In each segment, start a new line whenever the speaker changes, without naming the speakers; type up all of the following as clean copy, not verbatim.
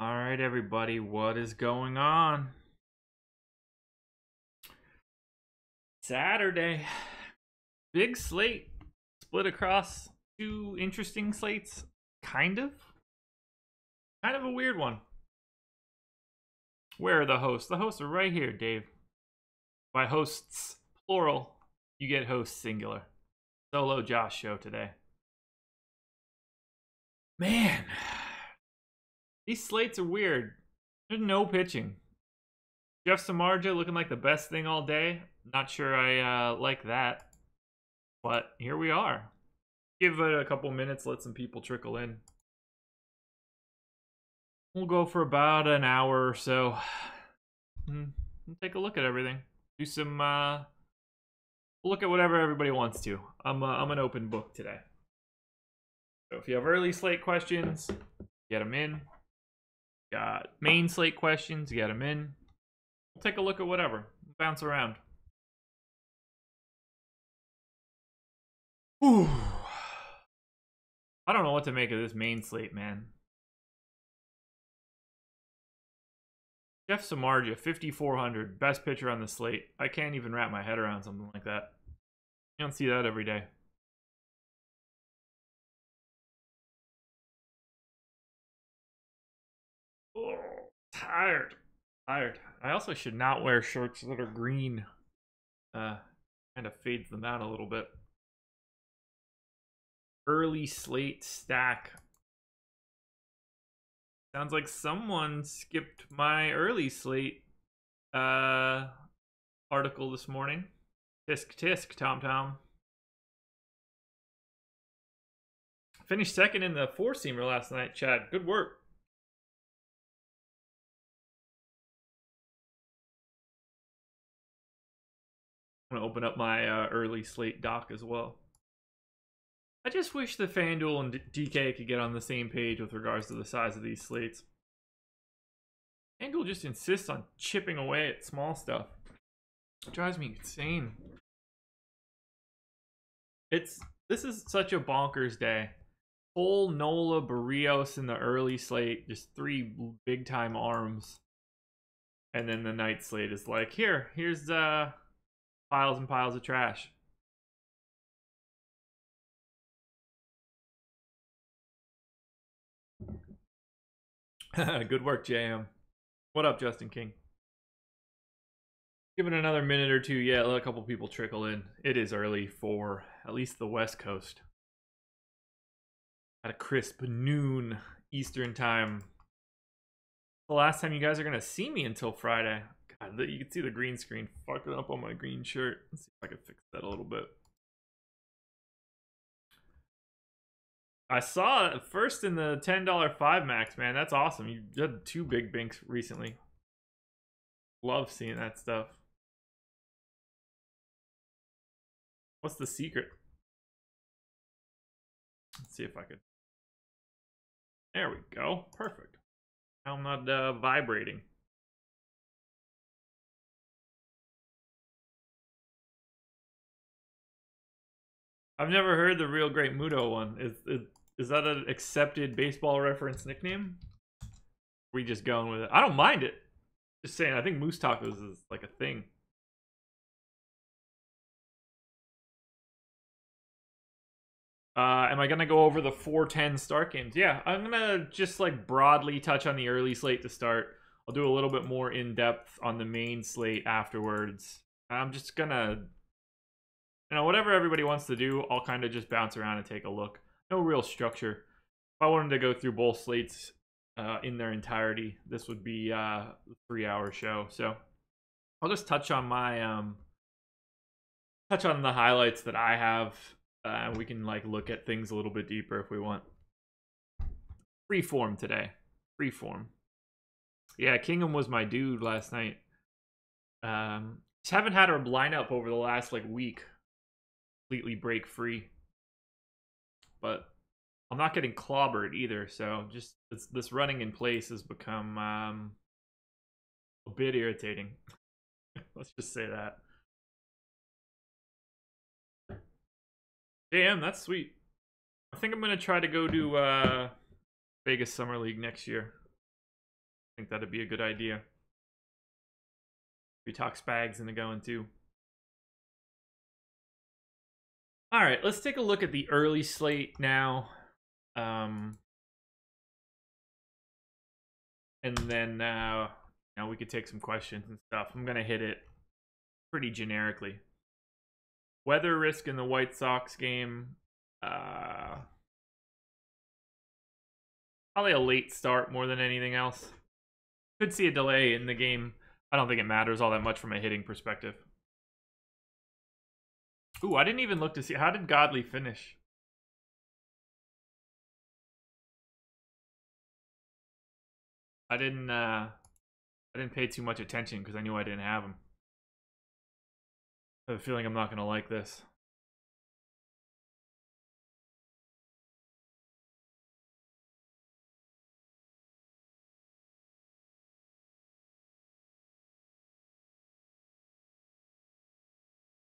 All right, everybody, what is going on? Saturday, big slate, split across two interesting slates. Kind of a weird one. Where are the hosts? The hosts are right here, Dave. By hosts, plural, you get hosts, singular. Solo Josh show today. Man, these slates are weird. There's no pitching. Jeff Samardzija looking like the best thing all day. Not sure I like that. But here we are. Give it a couple minutes, let some people trickle in. We'll go for about an hour or so. We'll take a look at everything. Do some, we'll look at whatever everybody wants to. I'm an open book today. So if you have early slate questions, get them in. Got main slate questions, get them in. We'll take a look at whatever. Bounce around. Ooh. I don't know what to make of this main slate, man. Jeff Samardzija, 5,400, best pitcher on the slate. I can't even wrap my head around something like that. You don't see that every day. Oh, tired. I also should not wear shirts that are green. Kind of fades them out a little bit. Early slate stack. Sounds like someone skipped my early slate article this morning. Tisk tisk, Tom Tom. Finished second in the four-seamer last night, Chad. Good work. I'm going to open up my early slate doc as well. I just wish the FanDuel and DK could get on the same page with regards to the size of these slates. FanDuel just insists on chipping away at small stuff. It drives me insane. This is such a bonkers day. Cole, Nola, Barrios in the early slate, just three big time arms. And then the night slate is like, here's piles and piles of trash. Good work, JM. What up, Justin King? Give it another minute or two. Yeah, let a couple people trickle in. It is early for at least the West Coast. At a crisp noon Eastern time. The last time you guys are going to see me until Friday. God, you can see the green screen fucking up on my green shirt. Let's see if I can fix that a little bit. I saw it first in the $10 5 max, man. That's awesome. You did two big binks recently. Love seeing that stuff. What's the secret? Let's see if I could. There we go. Perfect. Now I'm not vibrating. I've never heard the Real Great Muto one. Is that an accepted baseball reference nickname? We just going with it. I don't mind it. Just saying, I think Moose Tacos is like a thing. Am I gonna go over the 4-10 start games? Yeah, I'm gonna just like broadly touch on the early slate to start. I'll do a little bit more in depth on the main slate afterwards. I'm just gonna, whatever everybody wants to do, I'll kind of just bounce around and take a look. No real structure. If I wanted to go through both slates in their entirety, this would be a 3-hour show. So I'll just touch on my touch on the highlights that I have. We can like look at things a little bit deeper if we want. Freeform today. Freeform. Yeah, Kingham was my dude last night. Just haven't had her lineup over the last like week. Completely break free. But I'm not getting clobbered either, so just this running in place has become a bit irritating. Let's just say that. Damn, that's sweet. I think I'm gonna try to go to Vegas Summer League next year. think that'd be a good idea. We talk Spags into going too. All right, let's take a look at the early slate now. And then now we could take some questions and stuff. I'm going to hit it pretty generically. Weather risk in the White Sox game. Probably a late start more than anything else. Could see a delay in the game. I don't think it matters all that much from a hitting perspective. Ooh, I didn't even look to see. How did Godley finish? I didn't pay too much attention because I knew I didn't have him. I have a feeling I'm not going to like this.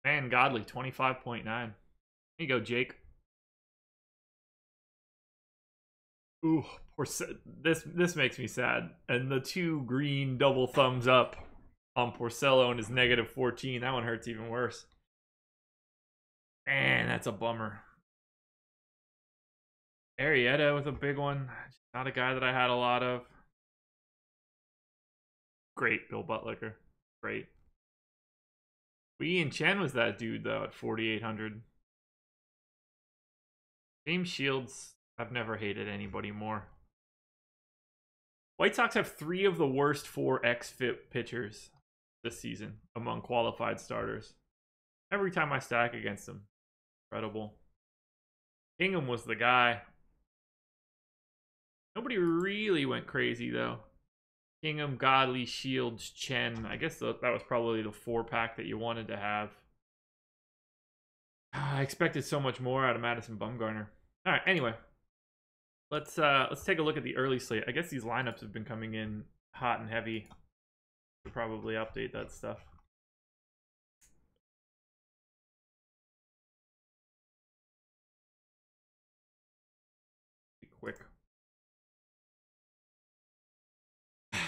Man, Godley, 25.9. There you go, Jake. Ooh, this makes me sad. And the 2 green double thumbs up on Porcello and his -14. That one hurts even worse. Man, that's a bummer. Arrieta with a big one. Not a guy that I had a lot of. Great, Bill Butler. Great. Ian Chen was that dude, though, at 4,800. James Shields, I've never hated anybody more. White Sox have 3 of the worst 4 xFIP pitchers this season among qualified starters. Every time I stack against them. Incredible. Hingham was the guy. Nobody really went crazy, though. Hingham, Godley, Shields, Chen. I guess that was probably the 4-pack that you wanted to have. I expected so much more out of Madison Bumgarner. All right, anyway. Let's take a look at the early slate. I guess these lineups have been coming in hot and heavy. We'll probably update that stuff. Be quick.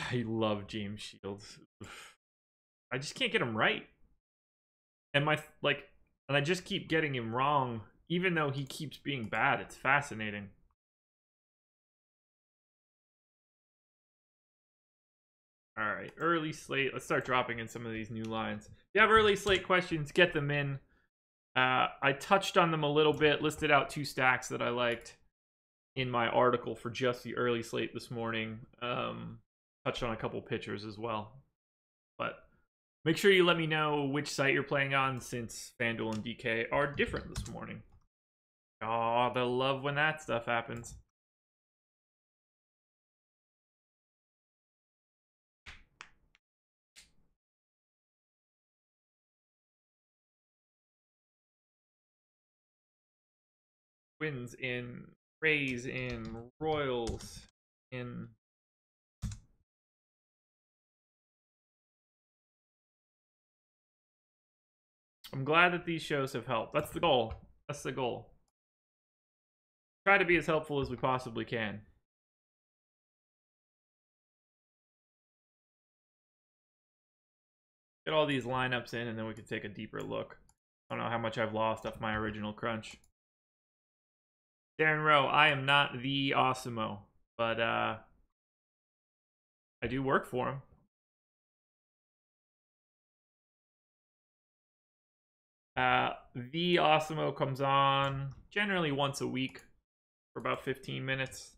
I love James Shields. I just can't get him right. And I just keep getting him wrong, even though he keeps being bad. It's fascinating. All right, early slate. Let's start dropping in some of these new lines. If you have early slate questions, get them in. I touched on them a little bit, listed out 2 stacks that I liked in my article for just the early slate this morning. Touched on a couple pitchers as well. But make sure you let me know which site you're playing on, since FanDuel and DK are different this morning. Oh, they'll love when that stuff happens. Twins in, Rays in, Royals in. I'm glad that these shows have helped. That's the goal. That's the goal. Try to be as helpful as we possibly can. Get all these lineups in, and then we can take a deeper look. I don't know how much I've lost off my original crunch. Darren Rowe, I am not the Awesemo, but I do work for him. The Awesemo comes on generally once a week for about 15 minutes.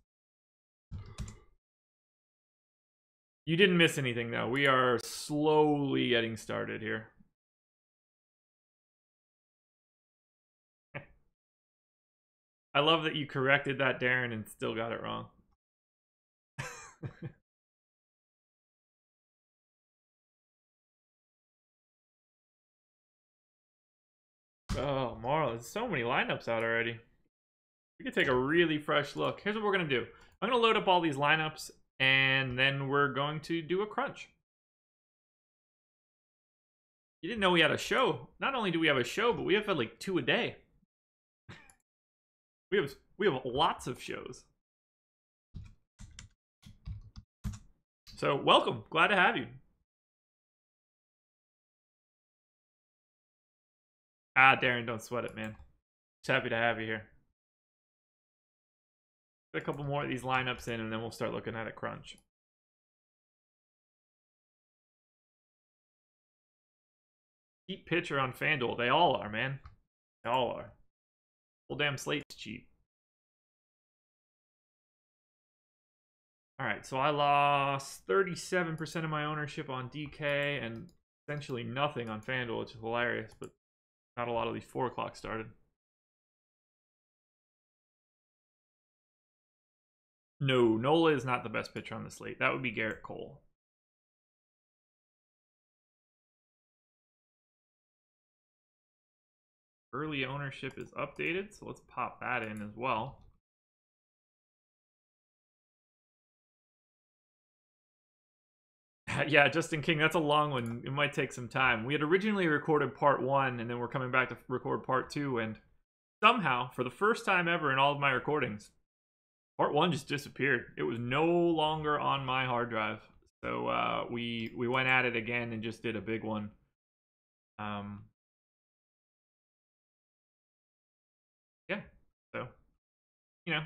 You didn't miss anything, though. We are slowly getting started here. I love that you corrected that, Darren, and still got it wrong. Oh, Marl, there's so many lineups out already. We could take a really fresh look. Here's what we're going to do. I'm going to load up all these lineups, and then we're going to do a crunch. You didn't know we had a show. Not only do we have a show, but we have like 2 a day. We have lots of shows. So welcome. Glad to have you. Darren, don't sweat it, man. Just happy to have you here. Get a couple more of these lineups in, and then we'll start looking at a crunch. Cheap pitcher on FanDuel. They all are, man. They all are. Whole damn slate's cheap. All right, so I lost 37% of my ownership on DK and essentially nothing on FanDuel, which is hilarious, but not a lot of these 4 o'clock started. No, Nola is not the best pitcher on the slate. That would be Garrett Cole. Early ownership is updated, so let's pop that in as well. Yeah, Justin King, that's a long one. It might take some time. We had originally recorded part 1, and then we're coming back to record part 2, and somehow, for the first time ever in all of my recordings, part 1 just disappeared. It was no longer on my hard drive. So we went at it again and just did a big one. Yeah, so,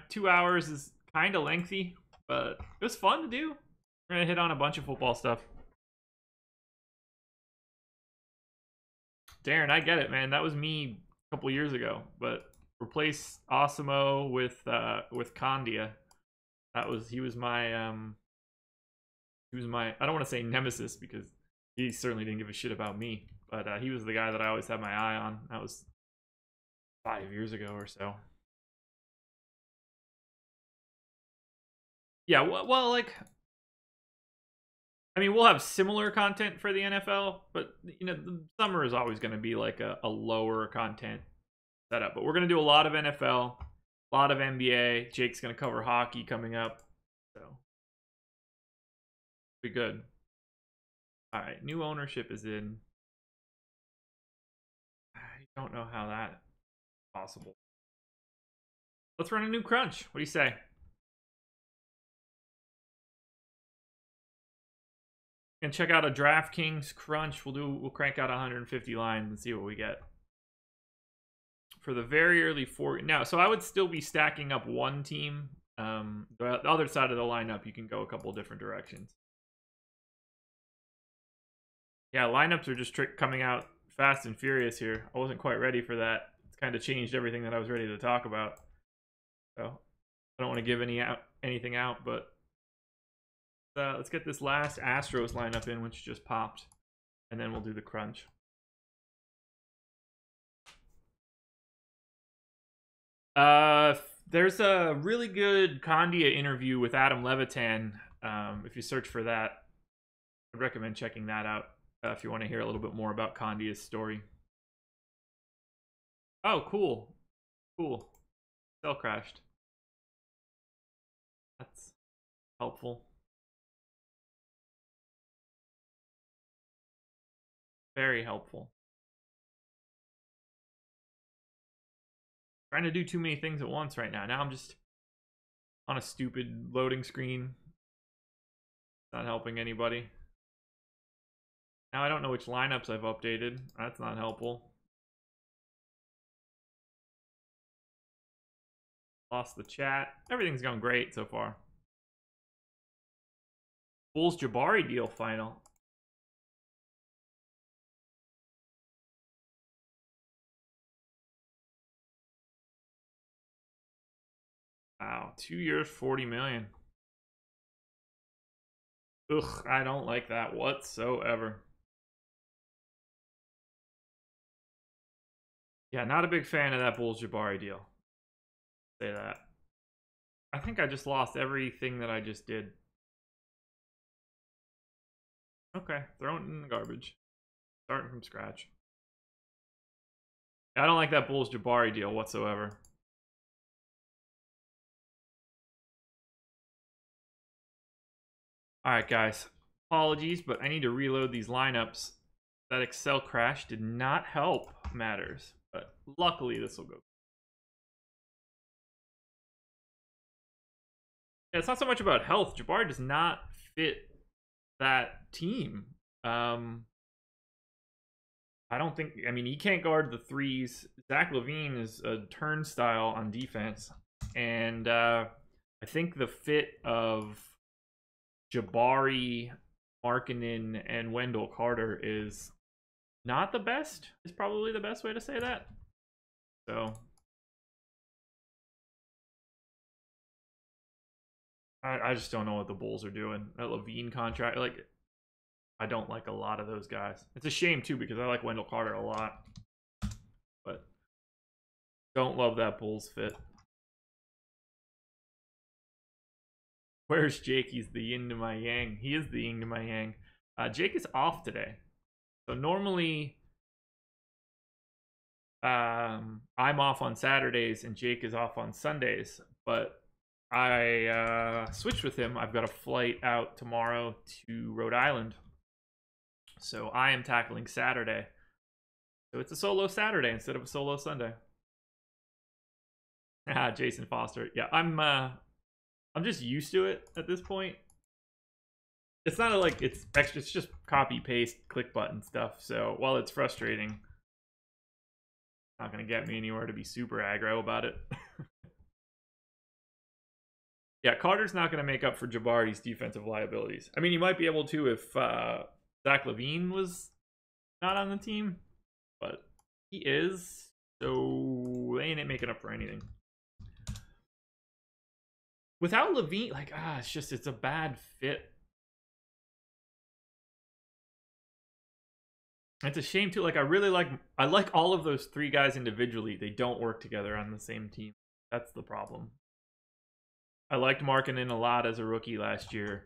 2 hours is kind of lengthy, but it was fun to do. We're going to hit on a bunch of football stuff. Darren, I get it, man. That was me a couple years ago, but replace Osimo with Candia. He was my I don't want to say nemesis because he certainly didn't give a shit about me, but he was the guy that I always had my eye on. That was 5 years ago or so. Yeah, well, like, I mean, we'll have similar content for the NFL, but the summer is always going to be like a lower content setup. But we're going to do a lot of NFL, a lot of NBA. Jake's going to cover hockey coming up, so be good. All right, new ownership is in. I don't know how that's possible. Let's run a new crunch. What do you say? And check out a DraftKings crunch. We'll crank out 150 lines and see what we get. For the very early 4 now, so I would still be stacking up one team. The other side of the lineup, you can go a couple different directions. Yeah, lineups are just coming out fast and furious here. I wasn't quite ready for that. It's kind of changed everything that I was ready to talk about. So I don't want to give anything out, but let's get this last Astros lineup in, which just popped, and then we'll do the crunch. There's a really good Candia interview with Adam Levitan. If you search for that, I'd recommend checking that out if you want to hear a little bit more about Candia's story. Oh, cool. Cool. Cell crashed. That's helpful. Very helpful. Trying to do too many things at once right now. Now I'm just on a stupid loading screen. Not helping anybody. Now I don't know which lineups I've updated. That's not helpful. Lost the chat. Everything's going great so far. Bulls Jabari deal final. Wow, 2 years, 40 million. Ugh, I don't like that whatsoever. Yeah, not a big fan of that Bulls Jabari deal. Say that. I think I just lost everything that I just did. Okay, throw it in the garbage. Starting from scratch. I don't like that Bulls Jabari deal whatsoever. Alright, guys. Apologies, but I need to reload these lineups. That Excel crash did not help matters, but luckily this will go. Yeah, it's not so much about health. Jabari does not fit that team. I don't think, I mean, he can't guard the threes. Zach LaVine is a turnstile on defense. And I think the fit of Jabari, Markkanen, and Wendell Carter is not the best. Is probably the best way to say that. So I just don't know what the Bulls are doing. That LaVine contract, like, I don't like a lot of those guys. It's a shame too because I like Wendell Carter a lot, but don't love that Bulls fit. Where's Jake? He's the yin to my yang. He is the yin to my yang. Jake is off today, so normally I'm off on Saturdays and Jake is off on Sundays, but I switched with him. I've got a flight out tomorrow to Rhode Island, so I am tackling Saturday. So it's a solo Saturday instead of a solo Sunday. Jason Foster. Yeah, I'm just used to it at this point. It's not like it's extra, it's just copy paste click button stuff. So while it's frustrating, it's not gonna get me anywhere to be super aggro about it. Yeah, Carter's not gonna make up for Jabari's defensive liabilities. I mean, he might be able to if Zach LaVine was not on the team, but he is, so they ain't making up for anything. Without LaVine, like, it's a bad fit. It's a shame too. Like, I like all of those three guys individually. They don't work together on the same team. That's the problem. I liked Markkanen a lot as a rookie last year.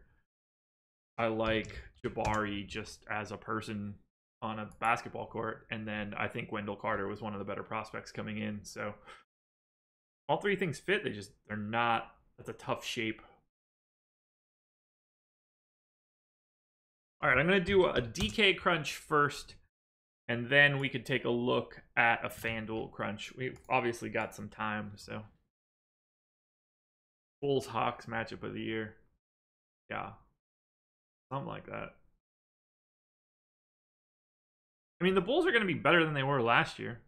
I like Jabari just as a person on a basketball court, and then I think Wendell Carter was one of the better prospects coming in. So all three things fit. They're not. That's a tough shape. All right, I'm going to do a DK crunch first, and then we could take a look at a FanDuel crunch. We've obviously got some time, so. Bulls-Hawks matchup of the year. Yeah. Something like that. I mean, the Bulls are going to be better than they were last year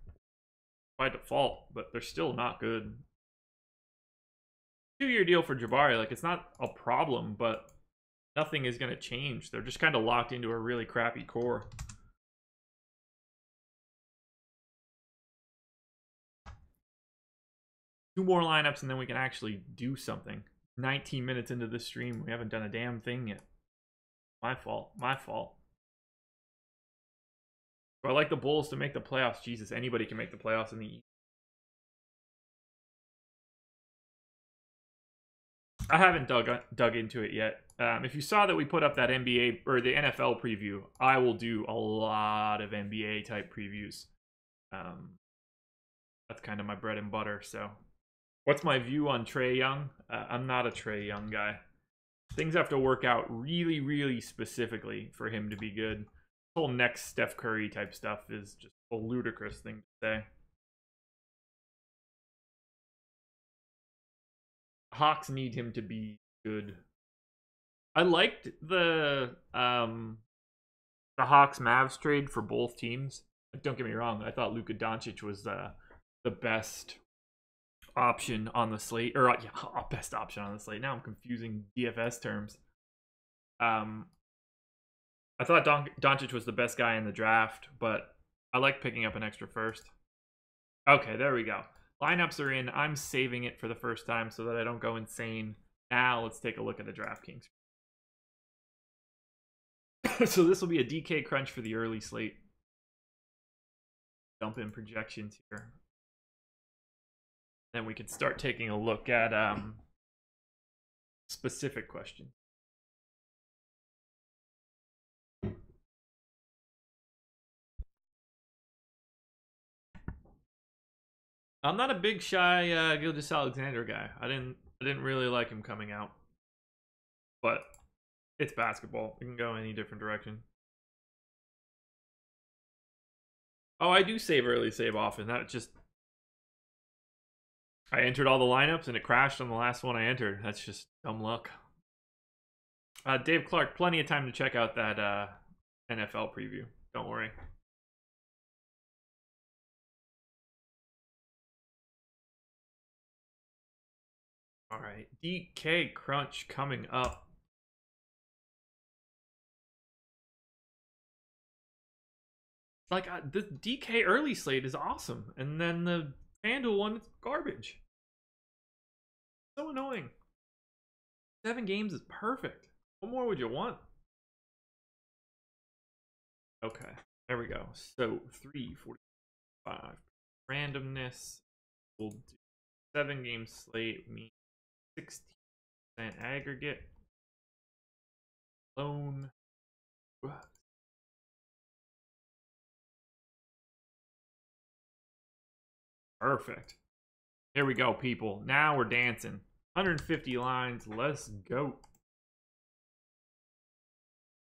by default, but they're still not good. 2-year deal for Jabari, like, it's not a problem, but nothing is going to change. They're just kind of locked into a really crappy core. Two more lineups and then we can actually do something. 19 minutes into this stream, we haven't done a damn thing yet. My fault. My fault. I like the Bulls to make the playoffs. Jesus, anybody can make the playoffs in the East. I haven't dug into it yet. If you saw that we put up that NBA or the NFL preview, I will do a lot of NBA type previews. That's kind of my bread and butter. So, what's my view on Trae Young? I'm not a Trae Young guy. Things have to work out really, really specifically for him to be good. This whole next Steph Curry type stuff is just a ludicrous thing to say. Hawks need him to be good. I liked the Hawks Mavs trade for both teams. Don't get me wrong, I thought Luka Doncic was the best option on the slate, or yeah, best option on the slate. Now I'm confusing DFS terms. I thought Doncic was the best guy in the draft, but I like picking up an extra first. Okay, there we go. Lineups are in. I'm saving it for the first time so that I don't go insane. Now let's take a look at the DraftKings. So this will be a DK crunch for the early slate. Dump in projections here. Then we can start taking a look at specific questions. I'm not a big Shai Gilgeous-Alexander guy. I didn't really like him coming out, but it's basketball. It can go any different direction. Oh, I do save early, save often. That just, I entered all the lineups and it crashed on the last one I entered. That's just dumb luck. Dave Clark, plenty of time to check out that NFL preview. Don't worry. All right, DK Crunch coming up. Like the DK early slate is awesome, and then the FanDuel one is garbage. So annoying. 7 games is perfect. What more would you want? Okay, there we go. So 345 randomness. We'll do 7 game slate. Me 16% aggregate. Loan. Perfect. Here we go, people. Now we're dancing. 150 lines. Let's go.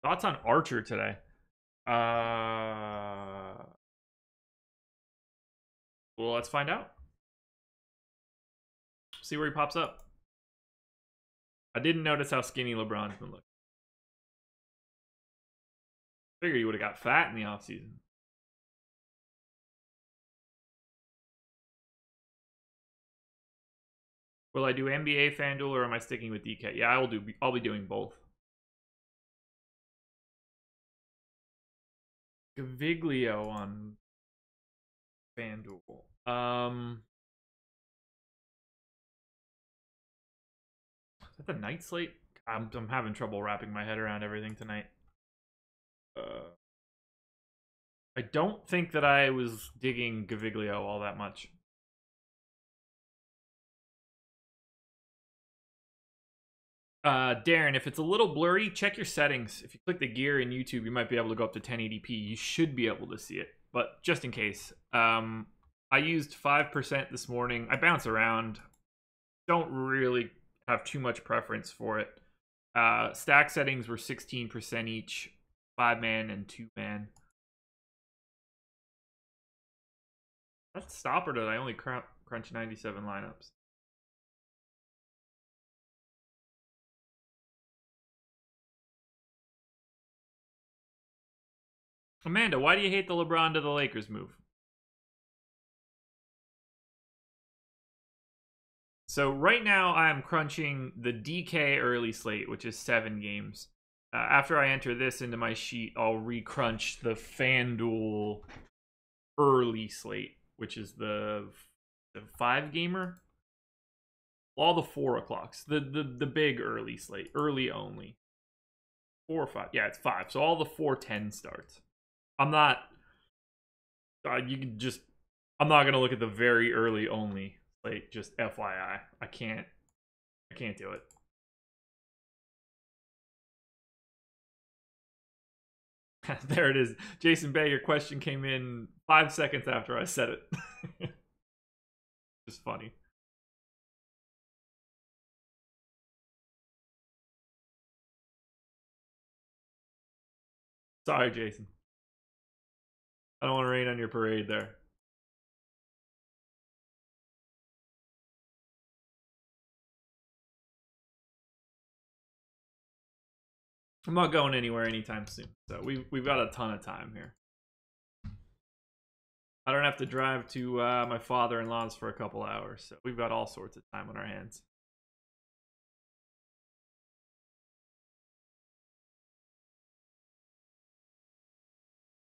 Thoughts on Archer today? Well, let's find out. See where he pops up. I didn't notice how skinny LeBron's been looking. Figured he would have got fat in the offseason. Will I do NBA FanDuel or am I sticking with DK? Yeah, I'll be doing both. Gaviglio on FanDuel. Is that the night slate? I'm having trouble wrapping my head around everything tonight. I don't think that I was digging Gaviglio all that much. Darren, if it's a little blurry, check your settings. If you click the gear in YouTube, you might be able to go up to 1080p. You should be able to see it, but just in case. I used 5% this morning. I bounce around. Don't really have too much preference for it. Stack settings were 16% each, 5-man and 2-man. Let's stop, or did I only crunch 97 lineups? Amanda, why do you hate the LeBron to the Lakers move? So right now I'm crunching the DK early slate, which is 7 games. After I enter this into my sheet, I'll re-crunch the FanDuel early slate, which is the 5-gamer. All the 4 o'clocks. The big early slate. Early only. 4 or 5. Yeah, it's 5. So all the 4:10 starts. I'm not... I'm not going to look at the very early only. Like, just FYI. I can't do it. There it is. Jason Bay, your question came in 5 seconds after I said it. Just funny. Sorry, Jason. I don't want to rain on your parade there. I'm not going anywhere anytime soon. So we've got a ton of time here. I don't have to drive to my father-in-law's for a couple hours. So we've got all sorts of time on our hands.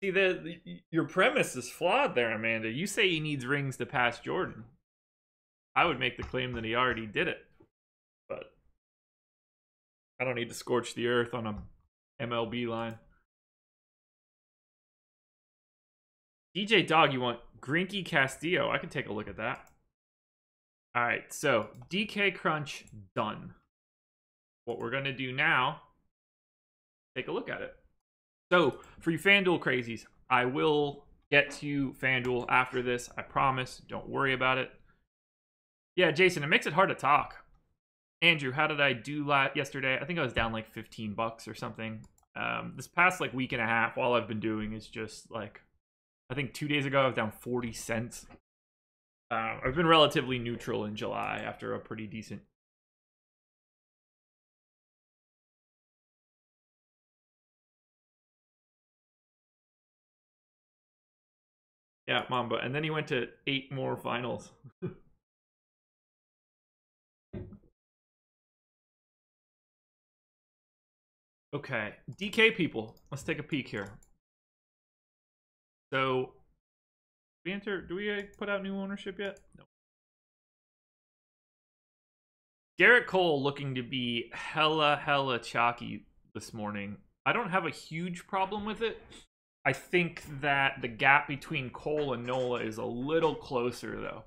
See, your premise is flawed there, Amanda. You say he needs rings to pass Jordan. I would make the claim that he already did it. But I don't need to scorch the earth on a MLB line. DJ Dog, you want Grinky Castillo? I can take a look at that. All right, so DK Crunch done. What we're going to do now, take a look at it. So for you FanDuel crazies, I will get to FanDuel after this. I promise. Don't worry about it. Yeah, Jason, it makes it hard to talk. Andrew, how did I do yesterday? I think I was down like $15 or something. This past like week and a half, all I've been doing is just like, I think 2 days ago I was down 40 cents. I've been relatively neutral in July after a pretty decent Yeah, Mamba. And then he went to 8 more finals. Okay, DK people. Let's take a peek here. So, do we put out new ownership yet? No. Garrett Cole looking to be hella chalky this morning. I don't have a huge problem with it. I think that the gap between Cole and Nola is a little closer, though.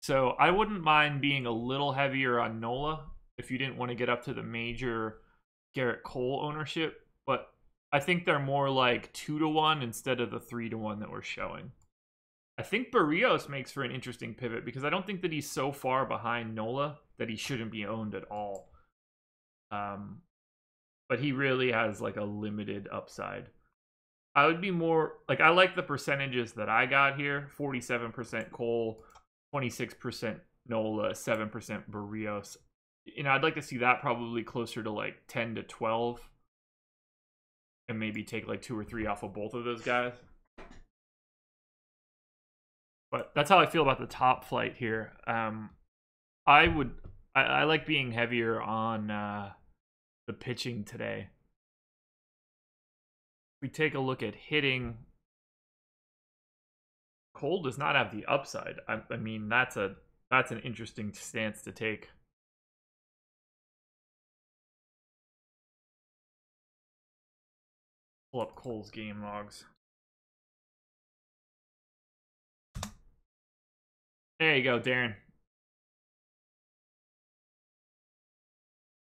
So I wouldn't mind being a little heavier on Nola if you didn't want to get up to the major Garrett Cole ownership. But I think they're more like 2-1 instead of the 3-1 that we're showing. I think Barrios makes for an interesting pivot because I don't think that he's so far behind Nola that he shouldn't be owned at all. But he really has like a limited upside. I would be more like, I like the percentages that I got here. 47% Cole, 26% Nola, 7% Barrios. You know, I'd like to see that probably closer to like 10 to 12. And maybe take like 2 or 3 off of both of those guys. But that's how I feel about the top flight here. I like being heavier on the pitching today. We take a look at hitting. Cole does not have the upside. I mean, that's an interesting stance to take. Pull up Cole's game logs. There you go, Darren.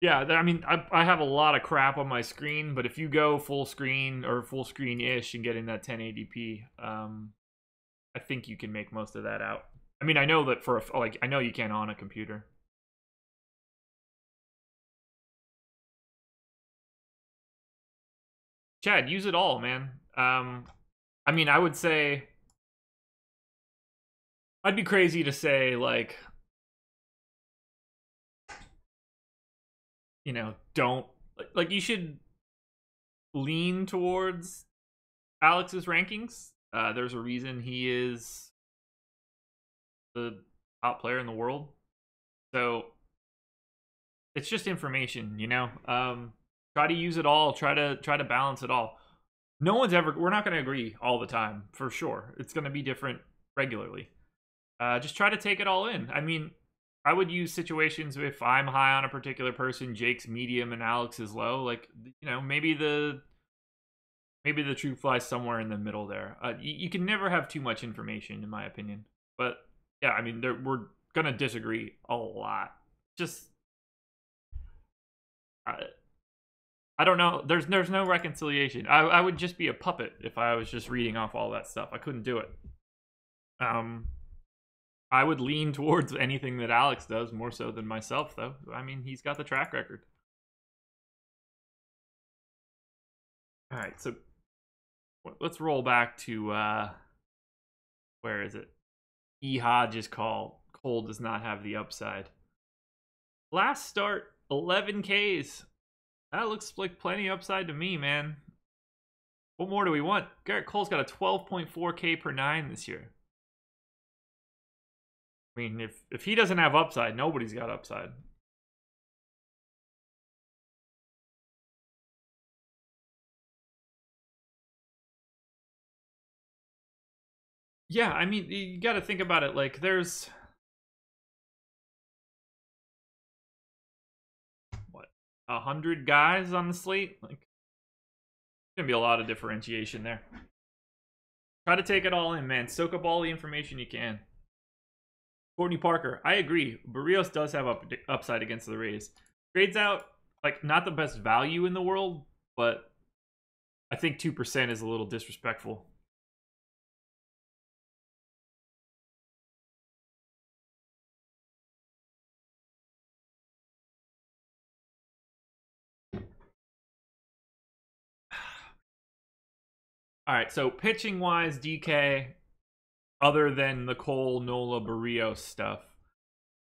Yeah, I mean, I have a lot of crap on my screen, but if you go full screen or full screen-ish and get in that 1080p, I think you can make most of that out. I mean, I know that I know you can on a computer. Chad, use it all, man. I mean, I would say I'd be crazy to say like, you know, don't like you should lean towards Alex's rankings. There's a reason he is the top player in the world. So it's just information, you know. Try to use it all. Try to balance it all. We're not going to agree all the time, for sure. It's going to be different regularly. Just try to take it all in. I mean, I would use situations if I'm high on a particular person, Jake's medium and Alex is low. Like, you know, maybe the truth lies somewhere in the middle there. You can never have too much information, in my opinion. But yeah, I mean, we're gonna disagree a lot. Just, I don't know. There's no reconciliation. I would just be a puppet if I was just reading off all that stuff. I couldn't do it. I would lean towards anything that Alex does more so than myself, though. I mean, he's got the track record. All right, so let's roll back to where is it? E. Hodge's call. Cole does not have the upside. Last start, 11 Ks. That looks like plenty upside to me, man. What more do we want? Garrett Cole's got a 12.4 K per 9 this year. I mean, if he doesn't have upside, nobody's got upside. Yeah, I mean, you got to think about it. Like, there's what, 100 guys on the slate. Like, there's gonna be a lot of differentiation there. Try to take it all in, man. Soak up all the information you can. Courtney Parker, I agree. Barrios does have upside against the Rays. Grades out, like, not the best value in the world, but I think 2% is a little disrespectful. All right, so pitching-wise, DK, other than the Cole, Nola, Barrios stuff,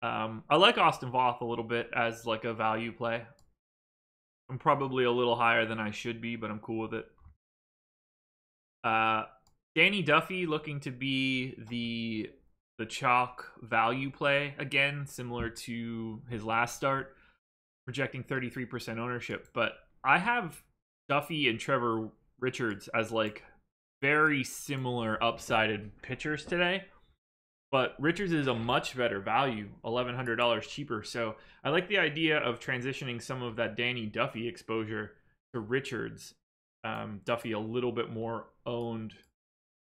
I like Austin Voth a little bit as like a value play. I'm probably a little higher than I should be, but I'm cool with it. Danny Duffy looking to be the chalk value play again, similar to his last start, projecting 33% ownership. But I have Duffy and Trevor Richards as like very similar upsided pitchers today. But Richards is a much better value, $1,100 cheaper. So I like the idea of transitioning some of that Danny Duffy exposure to Richards. Duffy a little bit more owned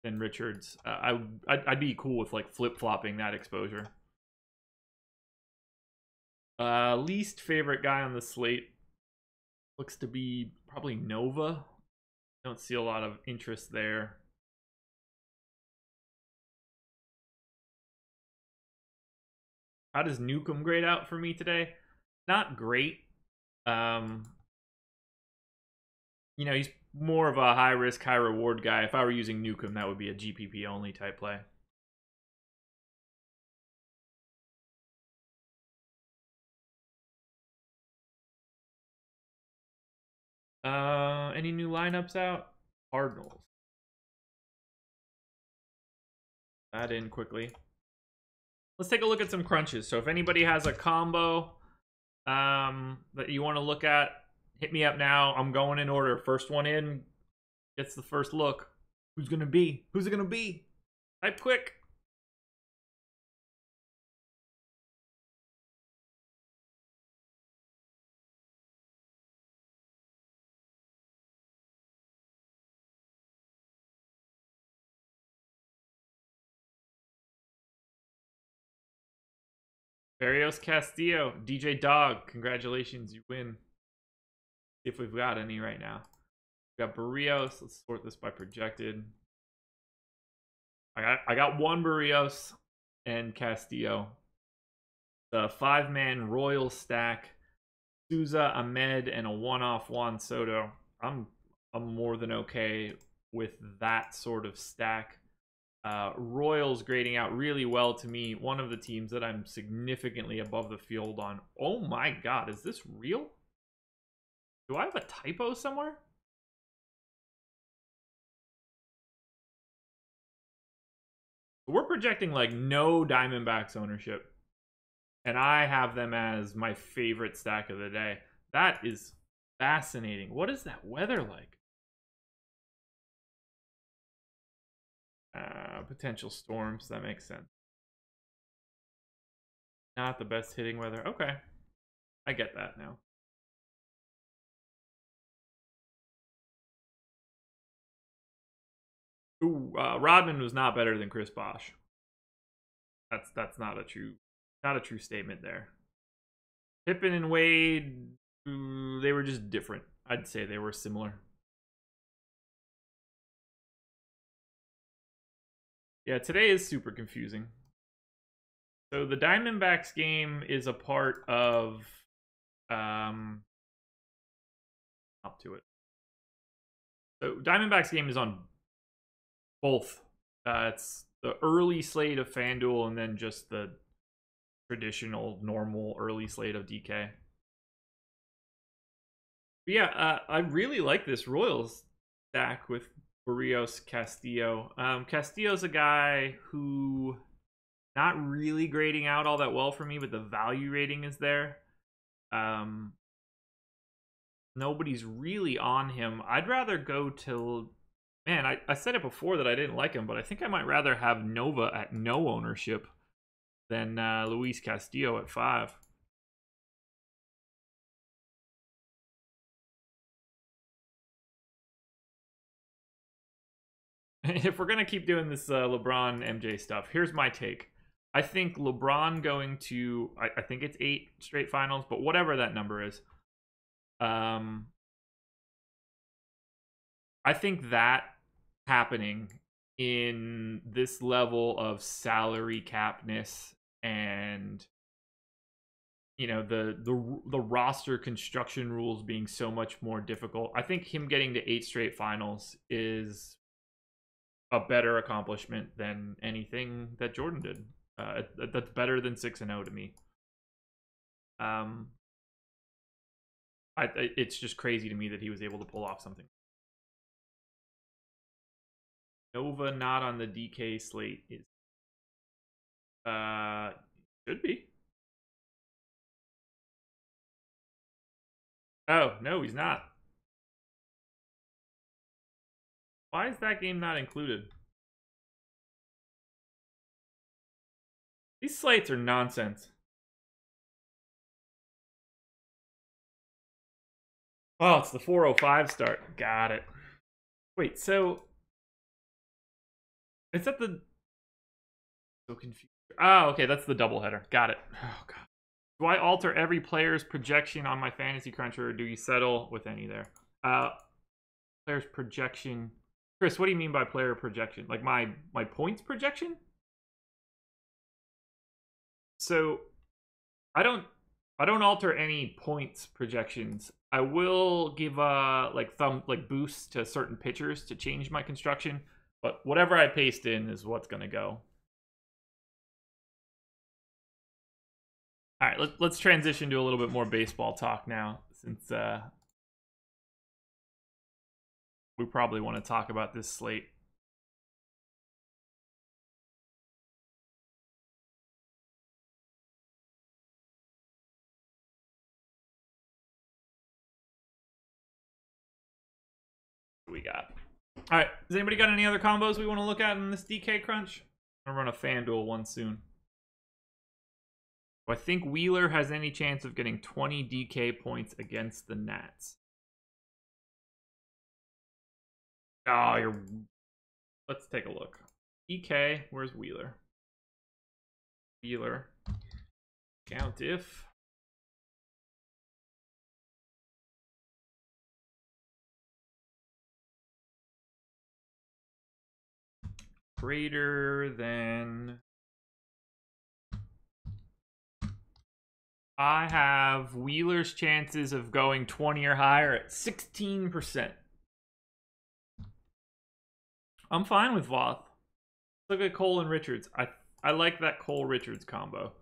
than Richards. I'd be cool with like flip-flopping that exposure. Least favorite guy on the slate looks to be probably Nova. Don't see a lot of interest there. How does Newcomb grade out for me today? Not great. You know, he's more of a high risk, high reward guy. If I were using Newcomb, that would be a GPP only type play. Any new lineups out? Cardinals. That in quickly. Let's take a look at some crunches. So if anybody has a combo that you want to look at, hit me up now. I'm going in order. First one in gets the first look. Who's gonna be? Who's it gonna be? Type quick. Barrios Castillo, DJ Dog, congratulations, you win. See if we've got any right now. We got Barrios. Let's sort this by projected. I got one Barrios and Castillo. The 5-man Royal stack. Souza, Ahmed, and a one-off Juan Soto. I'm more than okay with that sort of stack. Royals grading out really well to me. One of the teams that I'm significantly above the field on. Oh my god, is this real? Do I have a typo somewhere? We're projecting like no Diamondbacks ownership. And I have them as my favorite stack of the day. That is fascinating. What is that weather like? Potential storms. That makes sense. Not the best hitting weather. Okay. I get that now. Ooh, Rodman was not better than Chris Bosh. That's not a true statement there. Pippen and Wade, they were just different. I'd say they were similar. Yeah, today is super confusing. So the Diamondbacks game is a part of up to it. So Diamondbacks game is on both. It's the early slate of FanDuel and then just the traditional normal early slate of DK. But yeah, I really like this Royals stack with Barrios, Castillo. Castillo's a guy who not really grading out all that well for me, but the value rating is there. Nobody's really on him. I'd rather go to... Man, I said it before that I didn't like him, but I think I might rather have Nova at no ownership than Luis Castillo at 5. If we're going to keep doing this LeBron MJ stuff, here's my take. I think LeBron going to, I think it's 8 straight finals, but whatever that number is. I think that happening in this level of salary capness and you know the roster construction rules being so much more difficult. I think him getting to 8 straight finals is a better accomplishment than anything that Jordan did. That's better than 6-0 to me. It's just crazy to me that he was able to pull off something. Nova not on the DK slate is should be. Oh, no, he's not. Why is that game not included? These slates are nonsense. Oh, it's the 4:05 start. Got it. Wait, so is that the so confused? Oh, okay, that's the doubleheader. Got it. Oh god. Do I alter every player's projection on my fantasy cruncher, or do you settle with any there? Player's projection. Chris, what do you mean by player projection? Like my points projection? So I don't alter any points projections. I will give like boosts to certain pitchers to change my construction, but whatever I paste in is what's gonna go. All right, let's transition to a little bit more baseball talk now, since we probably want to talk about this slate. What we got? All right, has anybody got any other combos we want to look at in this DK crunch? I'm gonna run a FanDuel one soon. Do I think Wheeler has any chance of getting 20 DK points against the Nats? Oh, let's take a look. DK, where's Wheeler? Wheeler. Count if. Greater than. I have Wheeler's chances of going 20 or higher at 16%. I'm fine with Voth. Look at Cole and Richards. I like that Cole-Richards combo.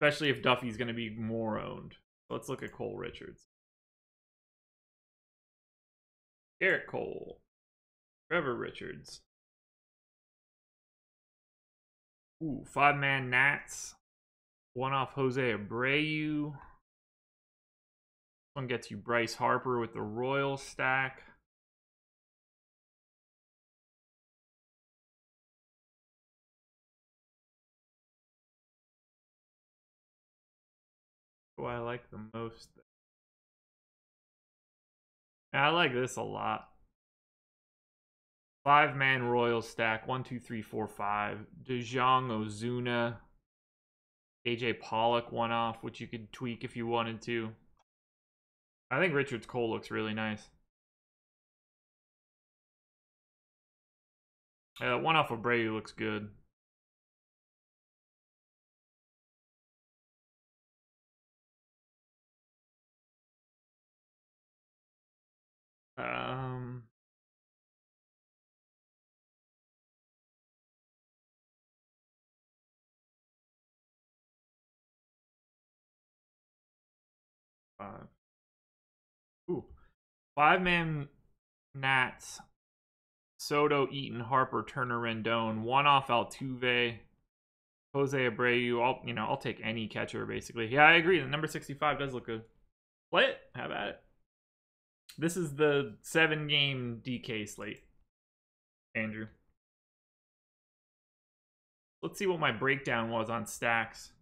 Especially if Duffy's going to be more owned. Let's look at Cole-Richards. Garrett Cole. Trevor Richards. Ooh, 5-man Nats. One off Jose Abreu. One gets you Bryce Harper with the Royal stack. Who I like the most? I like this a lot. 5-man Royal stack. 1, 2, 3, 4, 5. DeJong, Ozuna. AJ Pollock one off, which you could tweak if you wanted to. I think Richards Cole looks really nice. One off of Abreu looks good. Ooh. 5-man Nats. Soto, Eaton, Harper, Turner, Rendon. One off Altuve. Jose Abreu. I'll take any catcher, basically. Yeah, I agree. The number 65 does look good. Play it. Have at it. This is the 7-game DK slate, Andrew. Let's see what my breakdown was on stacks.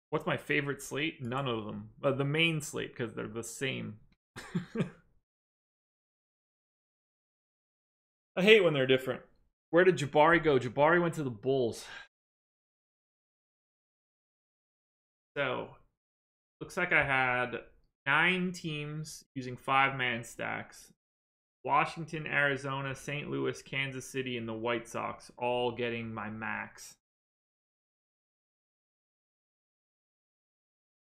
What's my favorite slate? None of them. The main slate, because they're the same. I hate when they're different. Where did Jabari go? Jabari went to the Bulls. So, looks like I had 9 teams using 5-man stacks. Washington, Arizona, St. Louis, Kansas City, and the White Sox all getting my max.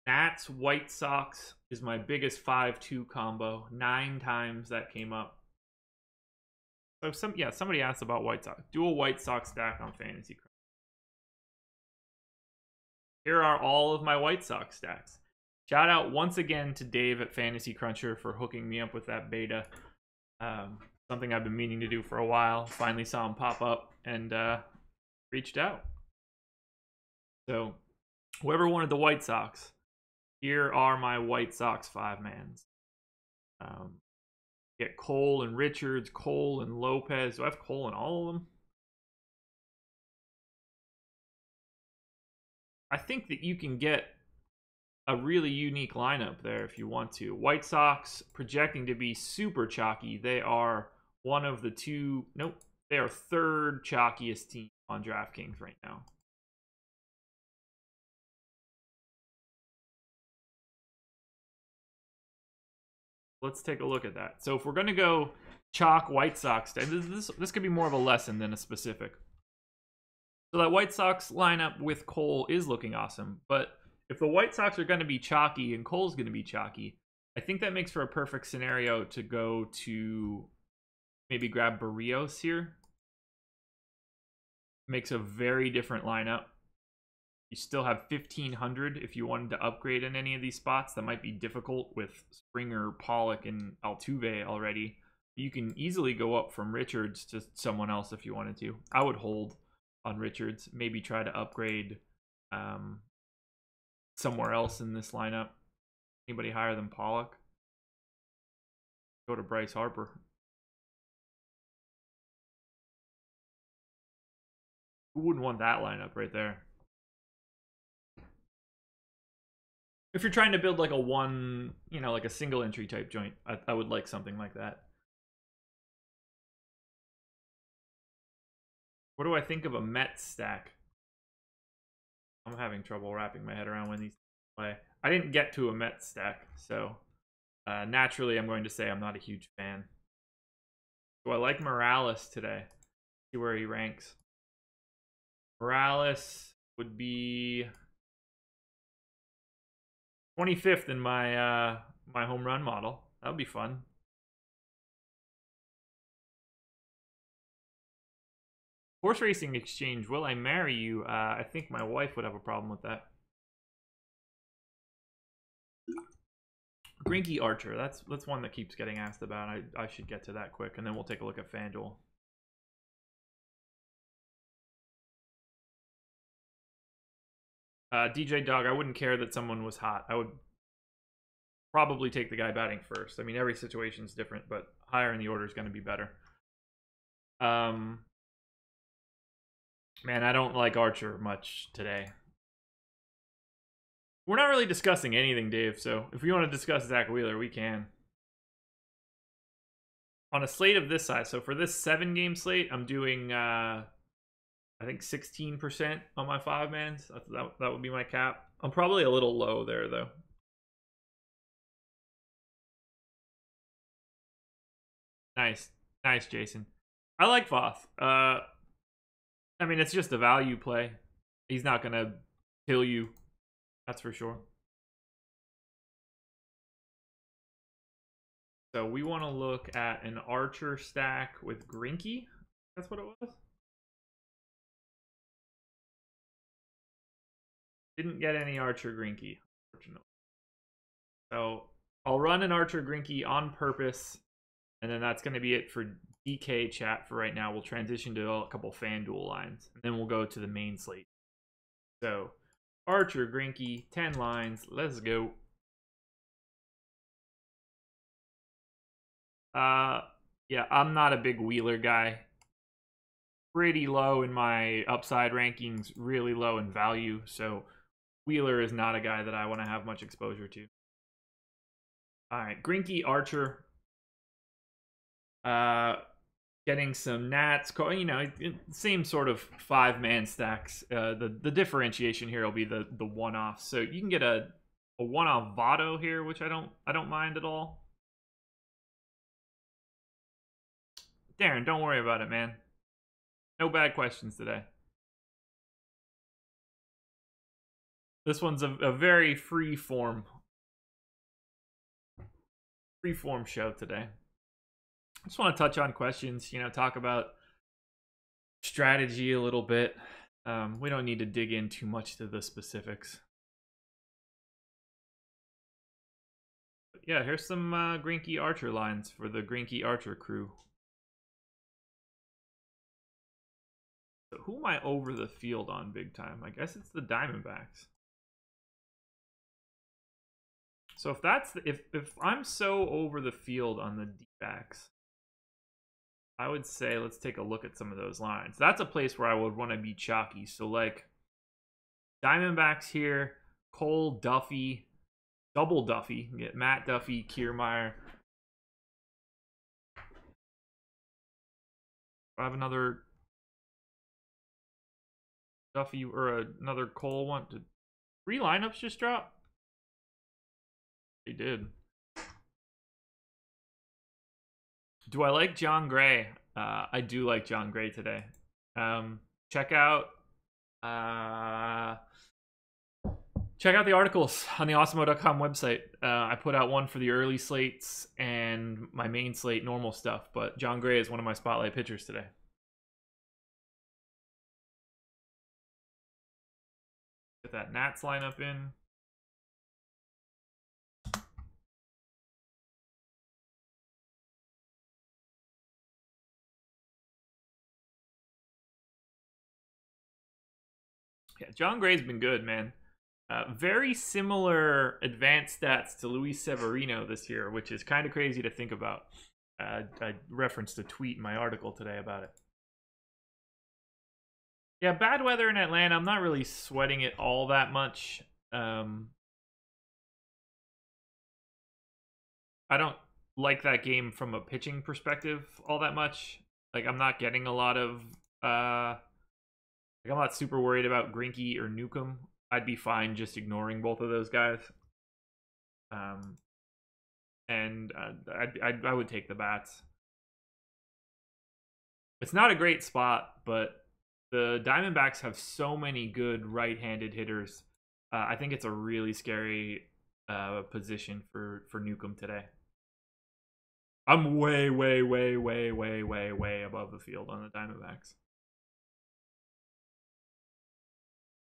Nats, White Sox is my biggest 5-2 combo. 9 times that came up. So somebody asked about White Sox. Do a White Sox stack on Fantasy. here are all of my White Sox stacks. Shout out once again to Dave at Fantasy Cruncher for hooking me up with that beta. Something I've been meaning to do for a while. Finally saw him pop up and reached out. So whoever wanted the White Sox, here are my White Sox 5-mans. Get Cole and Richards, Cole and Lopez. Do I have Cole in all of them? I think that you can get a really unique lineup there if you want to. White Sox projecting to be super chalky. They are one of the two, nope, they are third chalkiest team on DraftKings right now. Let's take a look at that. So if we're going to go chalk White Sox, this could be more of a lesson than a specific. So that White Sox lineup with Cole is looking awesome, but if the White Sox are going to be chalky and Cole's going to be chalky, I think that makes for a perfect scenario to go to maybe grab Barrios here. Makes a very different lineup. You still have 1,500 if you wanted to upgrade in any of these spots. That might be difficult with Springer, Pollock, and Altuve already. You can easily go up from Richards to someone else if you wanted to. I would hold on Richards. Maybe try to upgrade somewhere else in this lineup. Anybody higher than Pollock? Go to Bryce Harper. Who wouldn't want that lineup right there? If you're trying to build like a one, you know, like a single entry type joint, I would like something like that. What do I think of a Mets stack? I'm having trouble wrapping my head around when these play. I didn't get to a Mets stack, so naturally I'm going to say I'm not a huge fan. Do I like Morales today? See where he ranks. Morales would be 25th in my my home run model. That would be fun. Horse Racing Exchange, will I marry you? I think my wife would have a problem with that. Grinky Archer, that's one that keeps getting asked about. I should get to that quick, and then we'll take a look at FanDuel. DJ Dog, I wouldn't care that someone was hot. I would probably take the guy batting first. I mean, every situation is different, but higher in the order is going to be better. Man, I don't like Archer much today. We're not really discussing anything, Dave, so if we want to discuss Zach Wheeler, we can. On a slate of this size, so for this 7-game slate, I'm doing, I think 16% on my 5-mans. That would be my cap. I'm probably a little low there, though. Nice. Nice, Jason. I like Voth. I mean, it's just a value play. He's not going to kill you. That's for sure. So we want to look at an Archer stack with Greinke. That's what it was. Didn't get any Archer Greinke, unfortunately. So I'll run an Archer Greinke on purpose, and then that's going to be it for DK chat for right now. We'll transition to a couple FanDuel lines, and then we'll go to the main slate. So Archer Greinke, 10 lines. Let's go. Yeah, I'm not a big Wheeler guy. Pretty low in my upside rankings, really low in value. So Wheeler is not a guy that I want to have much exposure to. All right, Greinke, Archer. Getting some Nats, you know, same sort of 5-man stacks. The differentiation here will be the one-off. So you can get a one-off Votto here, which I don't mind at all. Darren, don't worry about it, man. No bad questions today. This one's a very free-form show today. I just want to touch on questions, you know, talk about strategy a little bit. We don't need to dig in too much to the specifics. But yeah, here's some Greinke Archer lines for the Greinke Archer crew. So who am I over the field on big time? I guess it's the Diamondbacks. So if that's if I'm so over the field on the D-backs, I would say let's take a look at some of those lines. That's a place where I would want to be chalky. So like Diamondbacks here, Cole, Duffy, double Duffy. You get Matt Duffy, Kiermaier. I have another Duffy or another Cole one. Did 3 lineups just drop? They did. Do I like John Gray? I do like John Gray today. Check out the articles on the Awesemo.com website. I put out one for the early slates and my main slate normal stuff, but John Gray is one of my spotlight pitchers today. Get that Nats lineup in. Yeah, John Gray's been good, man. Very similar advanced stats to Luis Severino this year, which is kind of crazy to think about. I referenced a tweet in my article today about it. Yeah, bad weather in Atlanta. I'm not really sweating it all that much. I don't like that game from a pitching perspective all that much. Like, I'm not getting a lot of... I'm not super worried about Greinke or Newcomb. I'd be fine just ignoring both of those guys. And I would take the bats. It's not a great spot, but the Diamondbacks have so many good right-handed hitters. I think it's a really scary position for Newcomb today. I'm way above the field on the Diamondbacks.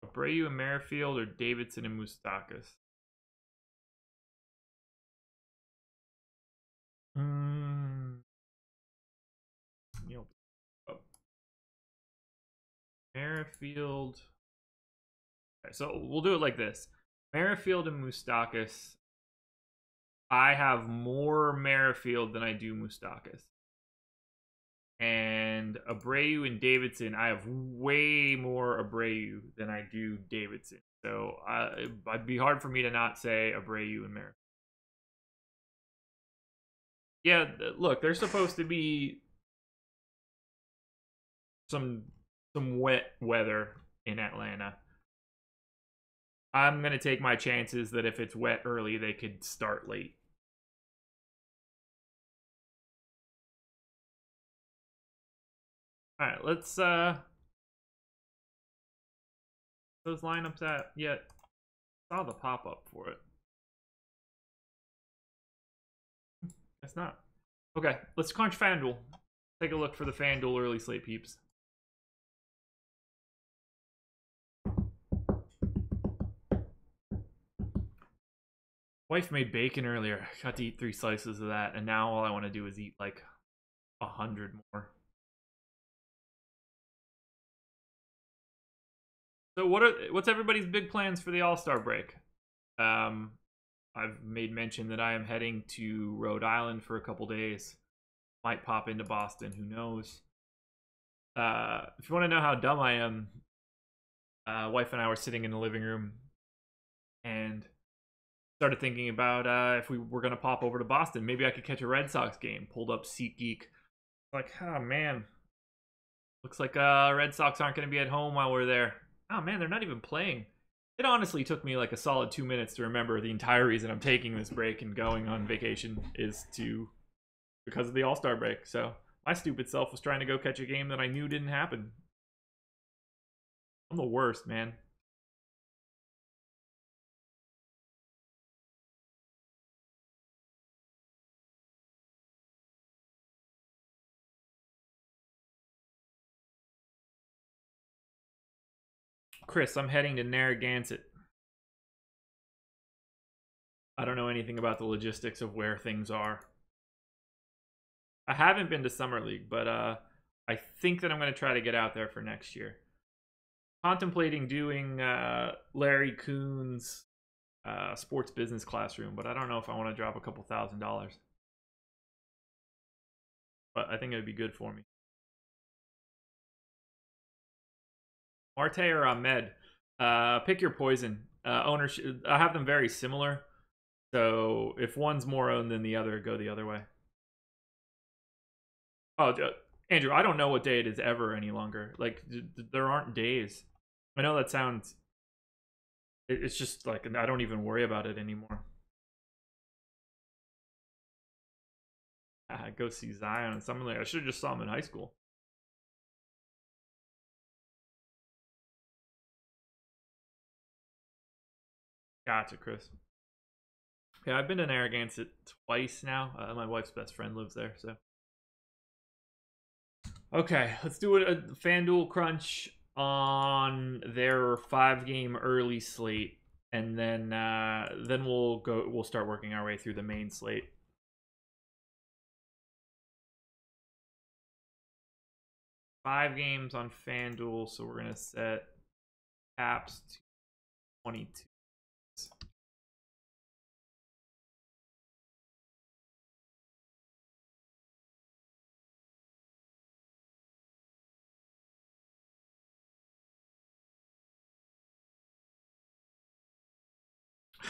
Abreu and Merrifield or Davidson and Moustakas? Merrifield. Okay, so we'll do it like this. Merrifield and Moustakas. I have more Merrifield than I do Moustakas. And Abreu and Davidson, I have way more Abreu than I do Davidson. So it'd be hard for me to not say Abreu and Merrifield. Yeah, look, there's supposed to be some wet weather in Atlanta. I'm going to take my chances that if it's wet early, they could start late. All right, let's those lineups at yet. Saw the pop-up for it. That's not. Okay, let's crunch FanDuel. Take a look for the FanDuel early slate peeps. Wife made bacon earlier. Got to eat 3 slices of that, and now all I want to do is eat like 100 more. So what's everybody's big plans for the All-Star break? I've made mention that I am heading to Rhode Island for a couple days. Might pop into Boston, who knows? If you want to know how dumb I am, wife and I were sitting in the living room and started thinking about if we were going to pop over to Boston, maybe I could catch a Red Sox game. Pulled up SeatGeek. Like, oh man, looks like Red Sox aren't going to be at home while we're there. Oh man, they're not even playing. It honestly took me like a solid 2 minutes to remember the entire reason I'm taking this break and going on vacation is because of the All-Star break. So my stupid self was trying to go catch a game that I knew didn't happen. I'm the worst, man. Chris, I'm heading to Narragansett. I don't know anything about the logistics of where things are. I haven't been to Summer League, but I think that I'm going to try to get out there for next year. Contemplating doing Larry Kuhn's sports business classroom, but I don't know if I want to drop a couple $1,000. But I think it would be good for me. Marte or Ahmed? Pick your poison. Ownership. I have them very similar. So if one's more owned than the other, go the other way. Oh, Andrew, I don't know what day it is ever any longer. Like, there aren't days. I know that sounds... It's just like, I don't even worry about it anymore. Go see Zion and something like I should have just saw him in high school. Gotcha, Chris. Yeah, I've been to Narragansett twice now. My wife's best friend lives there, so. Okay, let's do a FanDuel crunch on their 5-game early slate, and then we'll start working our way through the main slate. Five games on FanDuel, so we're gonna set caps to 22.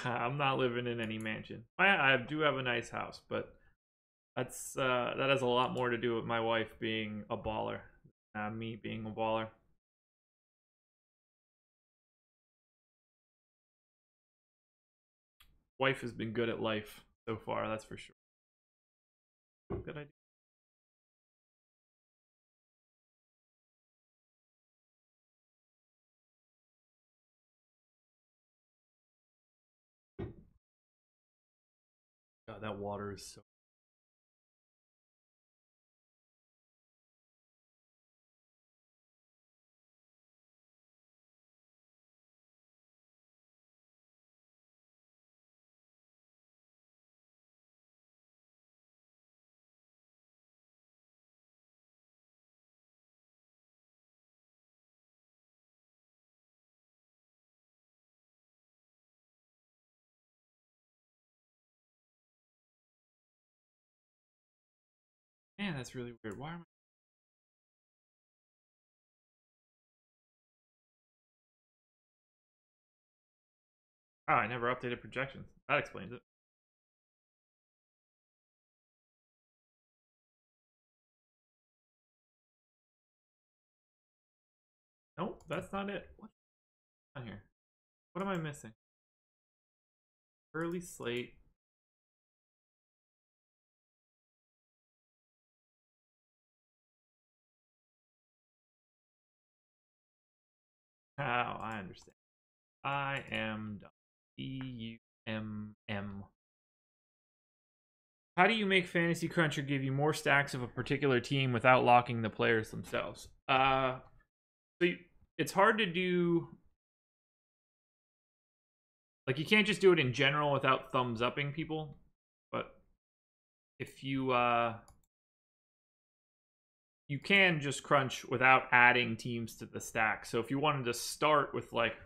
I'm not living in any mansion. I do have a nice house, but that has a lot more to do with my wife being a baller, me being a baller. Wife has been good at life so far, that's for sure. Good idea. God, that water is so... Man, that's really weird. Why am I... Oh, I never updated projections. That explains it. Nope, that's not it. What's on here? What am I missing? Early slate. Oh, I understand. I am dumb. E-U-M-M. How do you make Fantasy Cruncher give you more stacks of a particular team without locking the players themselves? It's hard to do... Like, you can't just do it in general without thumbs-upping people. But if you... you can just crunch without adding teams to the stack. So if you wanted to start with, like,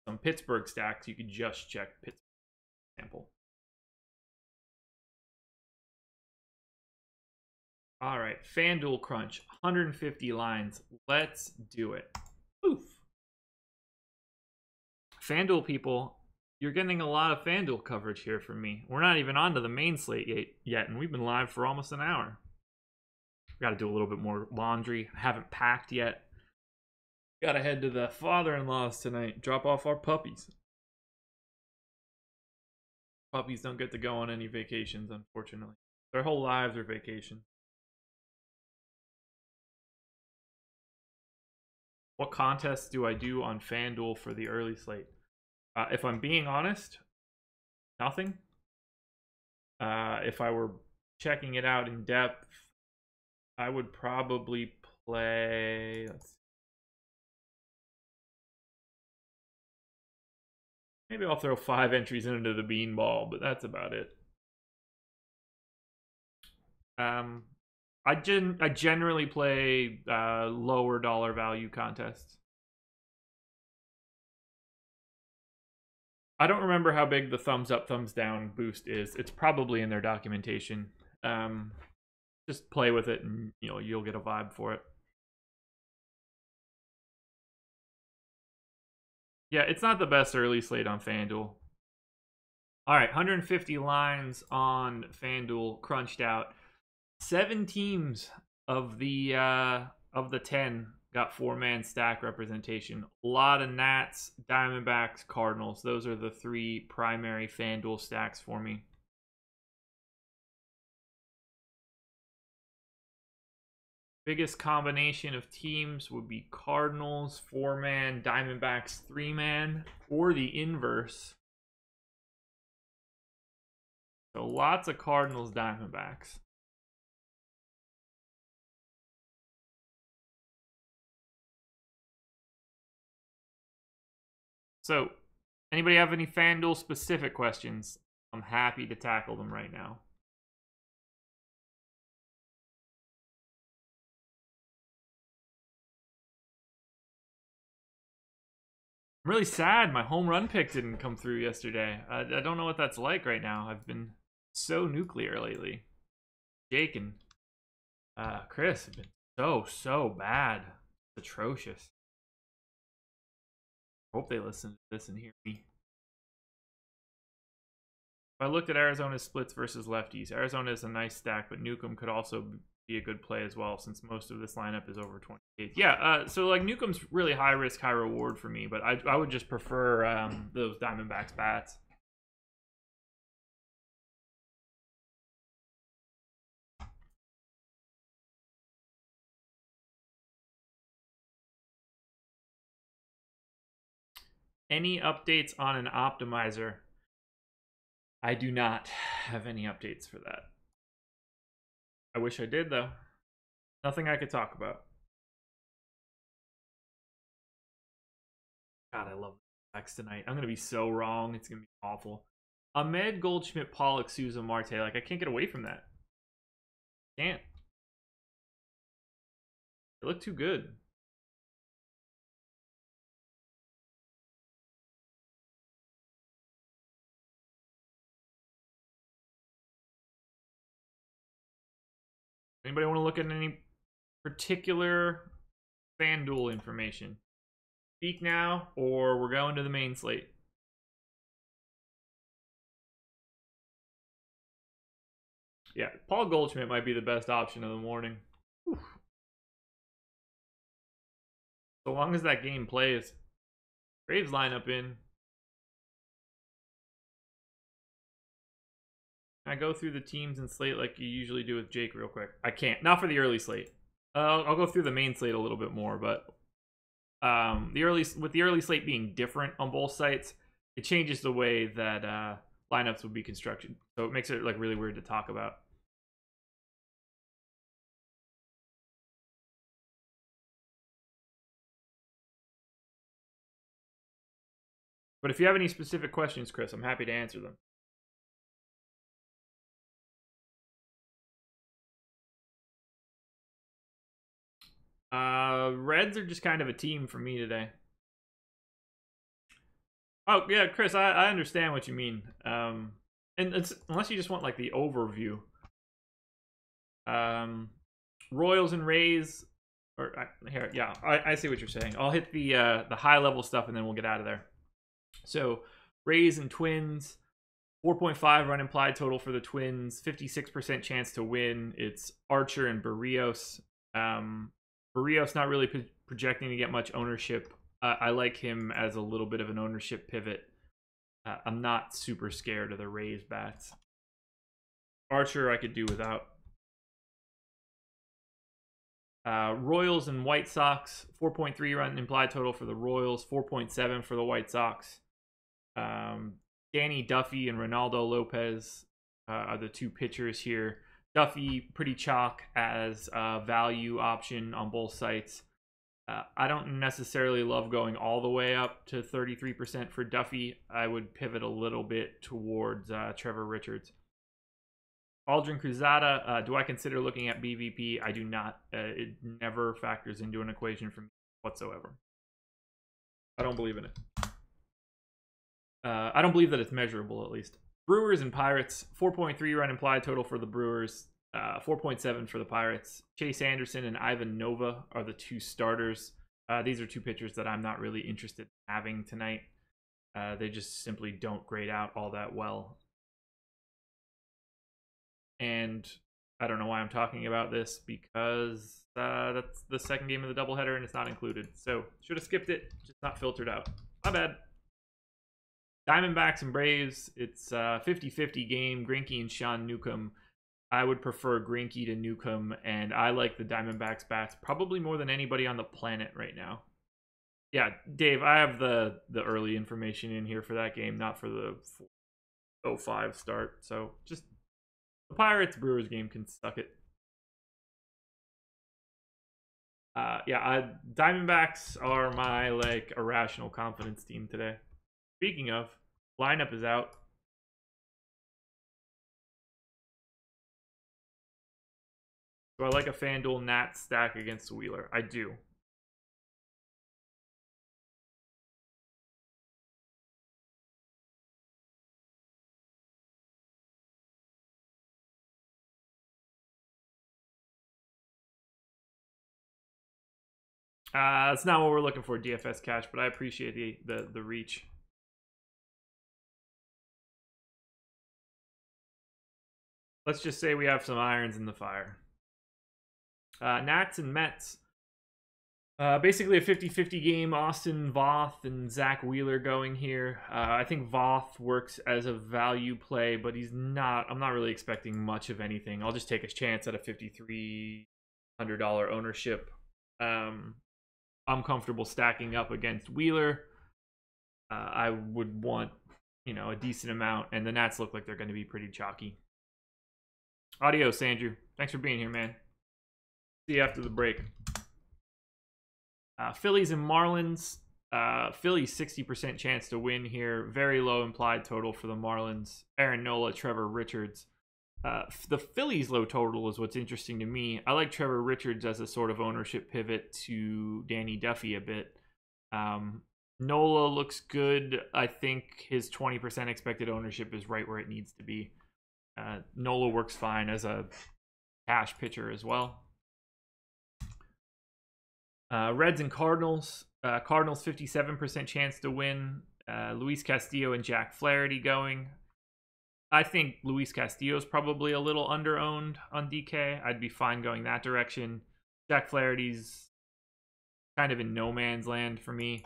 some Pittsburgh stacks, you could just check Pittsburgh sample. All right, FanDuel crunch, 150 lines. Let's do it. Oof. FanDuel people, you're getting a lot of FanDuel coverage here from me. We're not even on to the main slate yet, and we've been live for almost an hour. Got to do a little bit more laundry. Haven't packed yet. Got to head to the father-in-law's tonight. Drop off our puppies. Puppies don't get to go on any vacations, unfortunately. Their whole lives are vacation. What contests do I do on FanDuel for the early slate? If I'm being honest, nothing. If I were checking it out in depth, I would probably play... Maybe I'll throw 5 entries into the beanball, but that's about it. I generally play lower dollar value contests. I don't remember how big the thumbs up, thumbs down boost is. It's probably in their documentation. Just play with it, and you'll get a vibe for it. Yeah, it's not the best early slate on FanDuel. All right, 150 lines on FanDuel crunched out. 7 teams of the 10 got 4-man stack representation. A lot of Nats, Diamondbacks, Cardinals. Those are the 3 primary FanDuel stacks for me. Biggest combination of teams would be Cardinals 4-man, Diamondbacks 3-man, or the inverse. So lots of Cardinals, Diamondbacks. So, anybody have any FanDuel specific questions? I'm happy to tackle them right now. I'm really sad my home run pick didn't come through yesterday. I don't know what that's like right now. I've been so nuclear lately. Jake and Chris have been so bad. It's atrocious. Hope they listen to this and hear me. If I looked at Arizona's splits versus lefties, Arizona is a nice stack, but Newcomb could also be a good play as well, since most of this lineup is over 28. Yeah, so like Newcomb's really high risk, high reward for me, but I would just prefer those Diamondbacks bats. Any updates on an optimizer? I do not have any updates for that. I wish I did, though. Nothing I could talk about. God, I love the X tonight. I'm going to be so wrong. It's going to be awful. Ahmed, Goldschmidt, Pollock, Souza, Marte. Like, I can't get away from that. Can't. They look too good. Anybody want to look at any particular FanDuel information? Speak now, or we're going to the main slate. Yeah, Paul Goldschmidt might be the best option of the morning. Whew. So long as that game plays. Braves lineup in. Can I go through the teams and slate like you usually do with Jake real quick? I can't. Not for the early slate. I'll go through the main slate a little bit more, but with the early slate being different on both sites, it changes the way that lineups would be constructed. So it makes it like really weird to talk about. But if you have any specific questions, Chris, I'm happy to answer them. Reds are just kind of a team for me today. Oh, yeah, Chris, I understand what you mean. And it's, unless you just want, like, the overview. Royals and Rays. Here, yeah, I see what you're saying. I'll hit the high-level stuff, and then we'll get out of there. So, Rays and Twins. 4.5 run implied total for the Twins. 56% chance to win. It's Archer and Barrios. Barrios not really projecting to get much ownership. I like him as a little bit of an ownership pivot. I'm not super scared of the Rays bats. Archer I could do without. Royals and White Sox. 4.3 run implied total for the Royals. 4.7 for the White Sox. Danny Duffy and Ronaldo Lopez are the 2 pitchers here. Duffy, pretty chalk as a value option on both sites. I don't necessarily love going all the way up to 33% for Duffy. I would pivot a little bit towards Trevor Richards. Aldrin Cruzada, do I consider looking at BVP? I do not. It never factors into an equation for me whatsoever. I don't believe in it. I don't believe that it's measurable, at least. Brewers and Pirates, 4.3 run implied total for the Brewers, 4.7 for the Pirates. Chase Anderson and Ivan Nova are the two starters. These are two pitchers that I'm not really interested in having tonight. They just simply don't grade out all that well. And I don't know why I'm talking about this, because that's the second game of the doubleheader and it's not included. So should have skipped it, just not filtered out. My bad. Diamondbacks and Braves, it's a 50-50 game. Greinke and Sean Newcomb. I would prefer Greinke to Newcomb, and I like the Diamondbacks bats probably more than anybody on the planet right now. Yeah, Dave, I have the early information in here for that game, not for the 05 start. So just the Pirates-Brewers game can suck it. Diamondbacks are my like irrational confidence team today. Speaking of, lineup is out. Do I like a FanDuel Nat stack against Wheeler? I do. It's not what we're looking for, DFS Cash, but I appreciate the reach. Let's just say we have some irons in the fire. Nats and Mets. Basically a 50-50 game. Austin Voth and Zach Wheeler going here. I think Voth works as a value play, but I'm not really expecting much of anything. I'll just take a chance at a $5,300 ownership. I'm comfortable stacking up against Wheeler. I would want, a decent amount, and the Nats look like they're going to be pretty chalky. Adios, Andrew. Thanks for being here, man. See you after the break. Phillies and Marlins. Phillies 60% chance to win here. Very low implied total for the Marlins. Aaron Nola, Trevor Richards. The Phillies low total is what's interesting to me. I like Trevor Richards as a sort of ownership pivot to Danny Duffy a bit. Nola looks good. I think his 20% expected ownership is right where it needs to be. Nola works fine as a cash pitcher as well. Reds and Cardinals. Cardinals 57% chance to win. Luis Castillo and Jack Flaherty going. I think Luis Castillo is probably a little under-owned on DK. I'd be fine going that direction. Jack Flaherty's kind of in no man's land for me.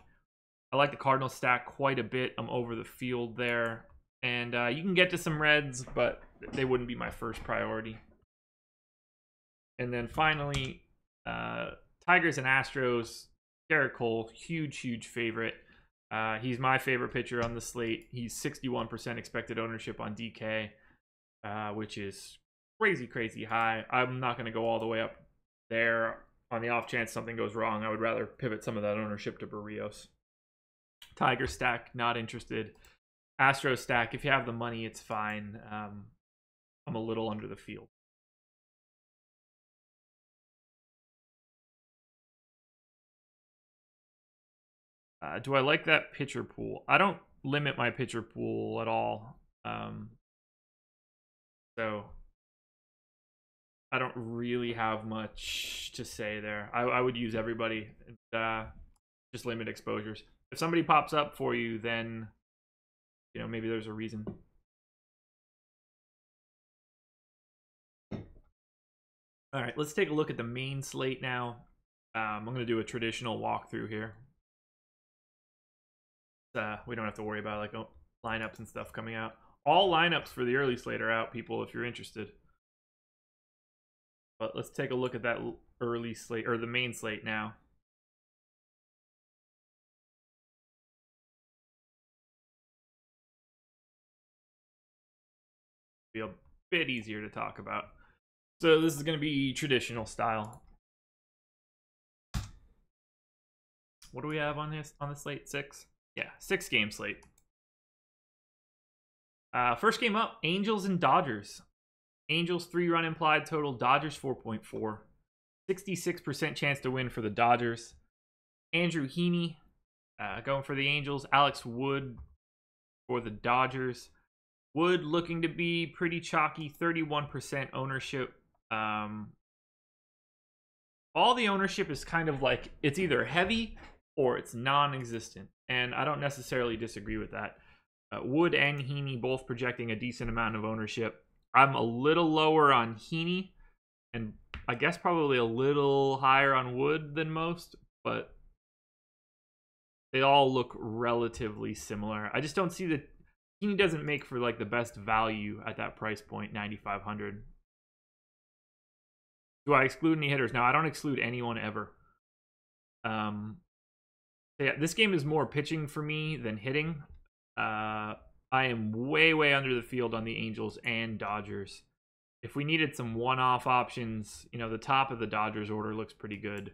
I like the Cardinals stack quite a bit. I'm over the field there. And you can get to some Reds, but they wouldn't be my first priority. And then finally, Tigers and Astros. Garrett Cole, huge favorite. He's my favorite pitcher on the slate. He's 61% expected ownership on DK, which is crazy high. I'm not going to go all the way up there. On the off chance something goes wrong, I would rather pivot some of that ownership to Barrios. Tiger stack, not interested. Astro stack, if you have the money, it's fine. I'm a little under the field. Do I like that pitcher pool? I don't limit my pitcher pool at all. So I don't really have much to say there. I would use everybody and just limit exposures. If somebody pops up for you, then maybe there's a reason. All right, let's take a look at the main slate now. I'm going to do a traditional walkthrough here. We don't have to worry about like lineups and stuff coming out. All lineups for the early slate are out, people, if you're interested. But let's take a look at that early slate, or the main slate now. Be a bit easier to talk about. So this is going to be traditional style. What do we have on the slate? 6? Yeah, 6-game slate. First game up, Angels and Dodgers. Angels 3-run implied total, Dodgers 4.4. 66% chance to win for the Dodgers. Andrew Heaney going for the Angels. Alex Wood for the Dodgers. Wood looking to be pretty chalky, 31% ownership. All the ownership is kind of like, it's either heavy or it's non-existent. And I don't necessarily disagree with that. Wood and Heaney both projecting a decent amount of ownership. I'm a little lower on Heaney, and I guess probably a little higher on Wood than most, but they all look relatively similar. I just don't see that Heaney doesn't make for like the best value at that price point, 9,500. Do I exclude any hitters? No, I don't exclude anyone ever. Yeah, this game is more pitching for me than hitting. I am way under the field on the Angels and Dodgers. If we needed some one-off options, you know, the top of the Dodgers order looks pretty good.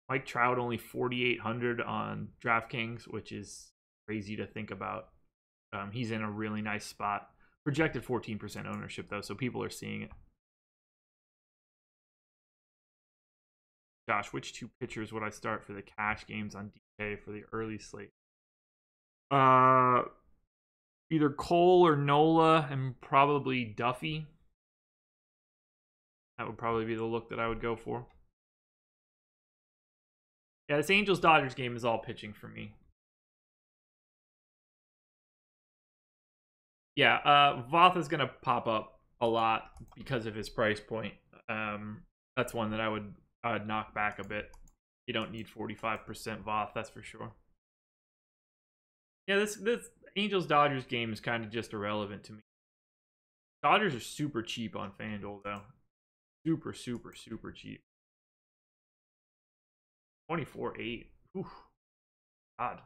Mike Trout only 4,800 on DraftKings, which is crazy to think about. He's in a really nice spot. Projected 14% ownership, though, so people are seeing it. Josh, which 2 pitchers would I start for the cash games on DK for the early slate? Either Cole or Nola, and probably Duffy. That would probably be the look that I would go for. Yeah, this Angels-Dodgers game is all pitching for me. Yeah, Voth is going to pop up a lot because of his price point. That's one that I would knock back a bit. You don't need 45% Voth, that's for sure. Yeah, this Angels-Dodgers game is kind of just irrelevant to me. Dodgers are super cheap on FanDuel, though. Super cheap. 24-8. Oof. God.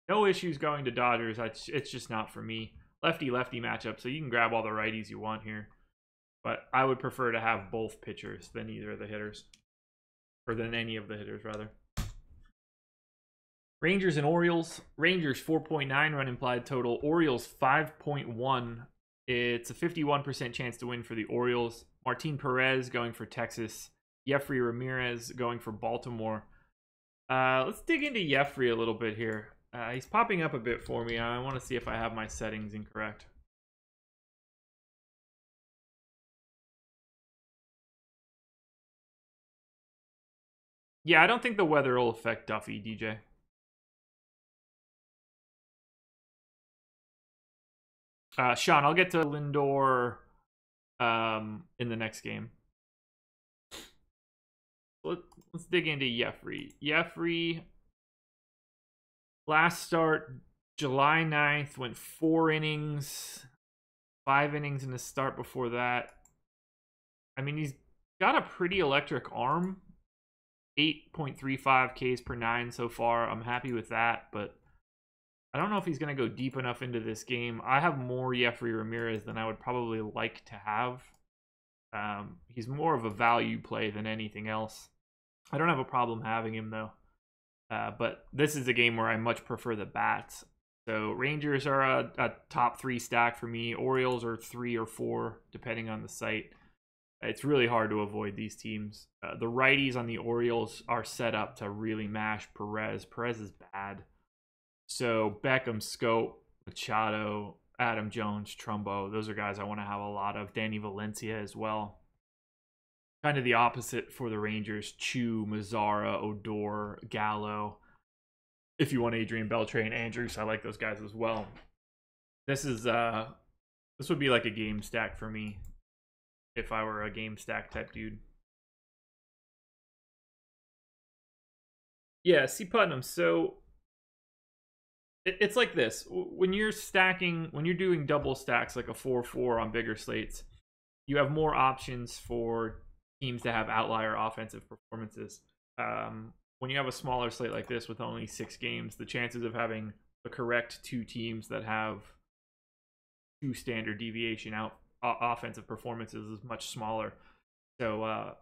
No issues going to Dodgers. It's just not for me. Lefty-lefty matchup, so you can grab all the righties you want here. But I would prefer to have both pitchers than either of the hitters. Or than any of the hitters, rather. Rangers and Orioles. Rangers 4.9 run implied total. Orioles 5.1. It's a 51% chance to win for the Orioles. Martin Perez going for Texas. Yefry Ramirez going for Baltimore. Let's dig into Yefry a little bit here. He's popping up a bit for me. I want to see if I have my settings incorrect. Yeah, I don't think the weather will affect Duffy, DJ. Sean, I'll get to Lindor in the next game. Let's dig into Yefry. Yefry, last start, July 9th, went 4 innings, 5 innings in his start before that. I mean, he's got a pretty electric arm. 8.35 Ks per 9 so far. I'm happy with that, but I don't know if he's going to go deep enough into this game. I have more Yefry Ramirez than I would probably like to have. He's more of a value play than anything else. I don't have a problem having him, though. But this is a game where I much prefer the bats. So Rangers are a top 3 stack for me. Orioles are 3 or 4, depending on the site. It's really hard to avoid these teams. The righties on the Orioles are set up to really mash Perez. Perez is bad. So Beckham, Scope, Machado, Adam Jones, Trumbo, those are guys I want to have a lot of. Danny Valencia as well. Kind of the opposite for the Rangers. Chu, Mazzara, Odor, Gallo. If you want Adrian Beltre, Andrews, I like those guys as well. This would be like a game stack for me if I were a game stack type dude. Yeah, see Putnam. So it's like this. When you're stacking, when you're doing double stacks like a 4-4 on bigger slates, you have more options for teams to have outlier offensive performances. When you have a smaller slate like this with only 6 games, the chances of having the correct 2 teams that have 2 standard deviation offensive performances is much smaller. So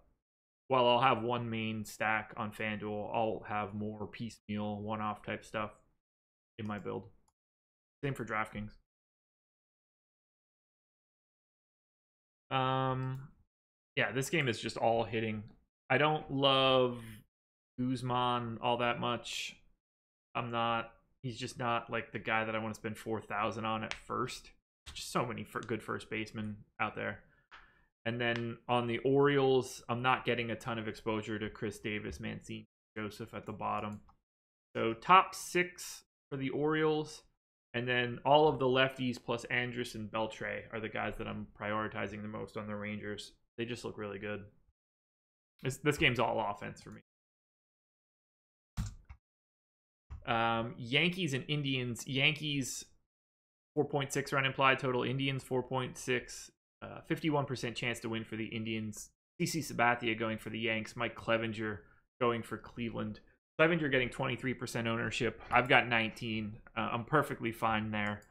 while I'll have one main stack on FanDuel, I'll have more piecemeal, one-off type stuff in my build. Same for DraftKings. Yeah, this game is just all hitting. I don't love Guzman all that much. He's just not like the guy that I want to spend 4,000 on at first. There's just so many good first basemen out there. And then on the Orioles, I'm not getting a ton of exposure to Chris Davis, Mancini, Joseph at the bottom. So top 6 for the Orioles. And then all of the lefties plus Andrus and Beltre are the guys that I'm prioritizing the most on the Rangers. They just look really good. This game's all offense for me. Yankees and Indians. Yankees, 4.6 run implied total. Indians, 4.6. 51% chance to win for the Indians. CC Sabathia going for the Yanks. Mike Clevenger going for Cleveland. Clevenger getting 23% ownership. I've got 19. I'm perfectly fine there.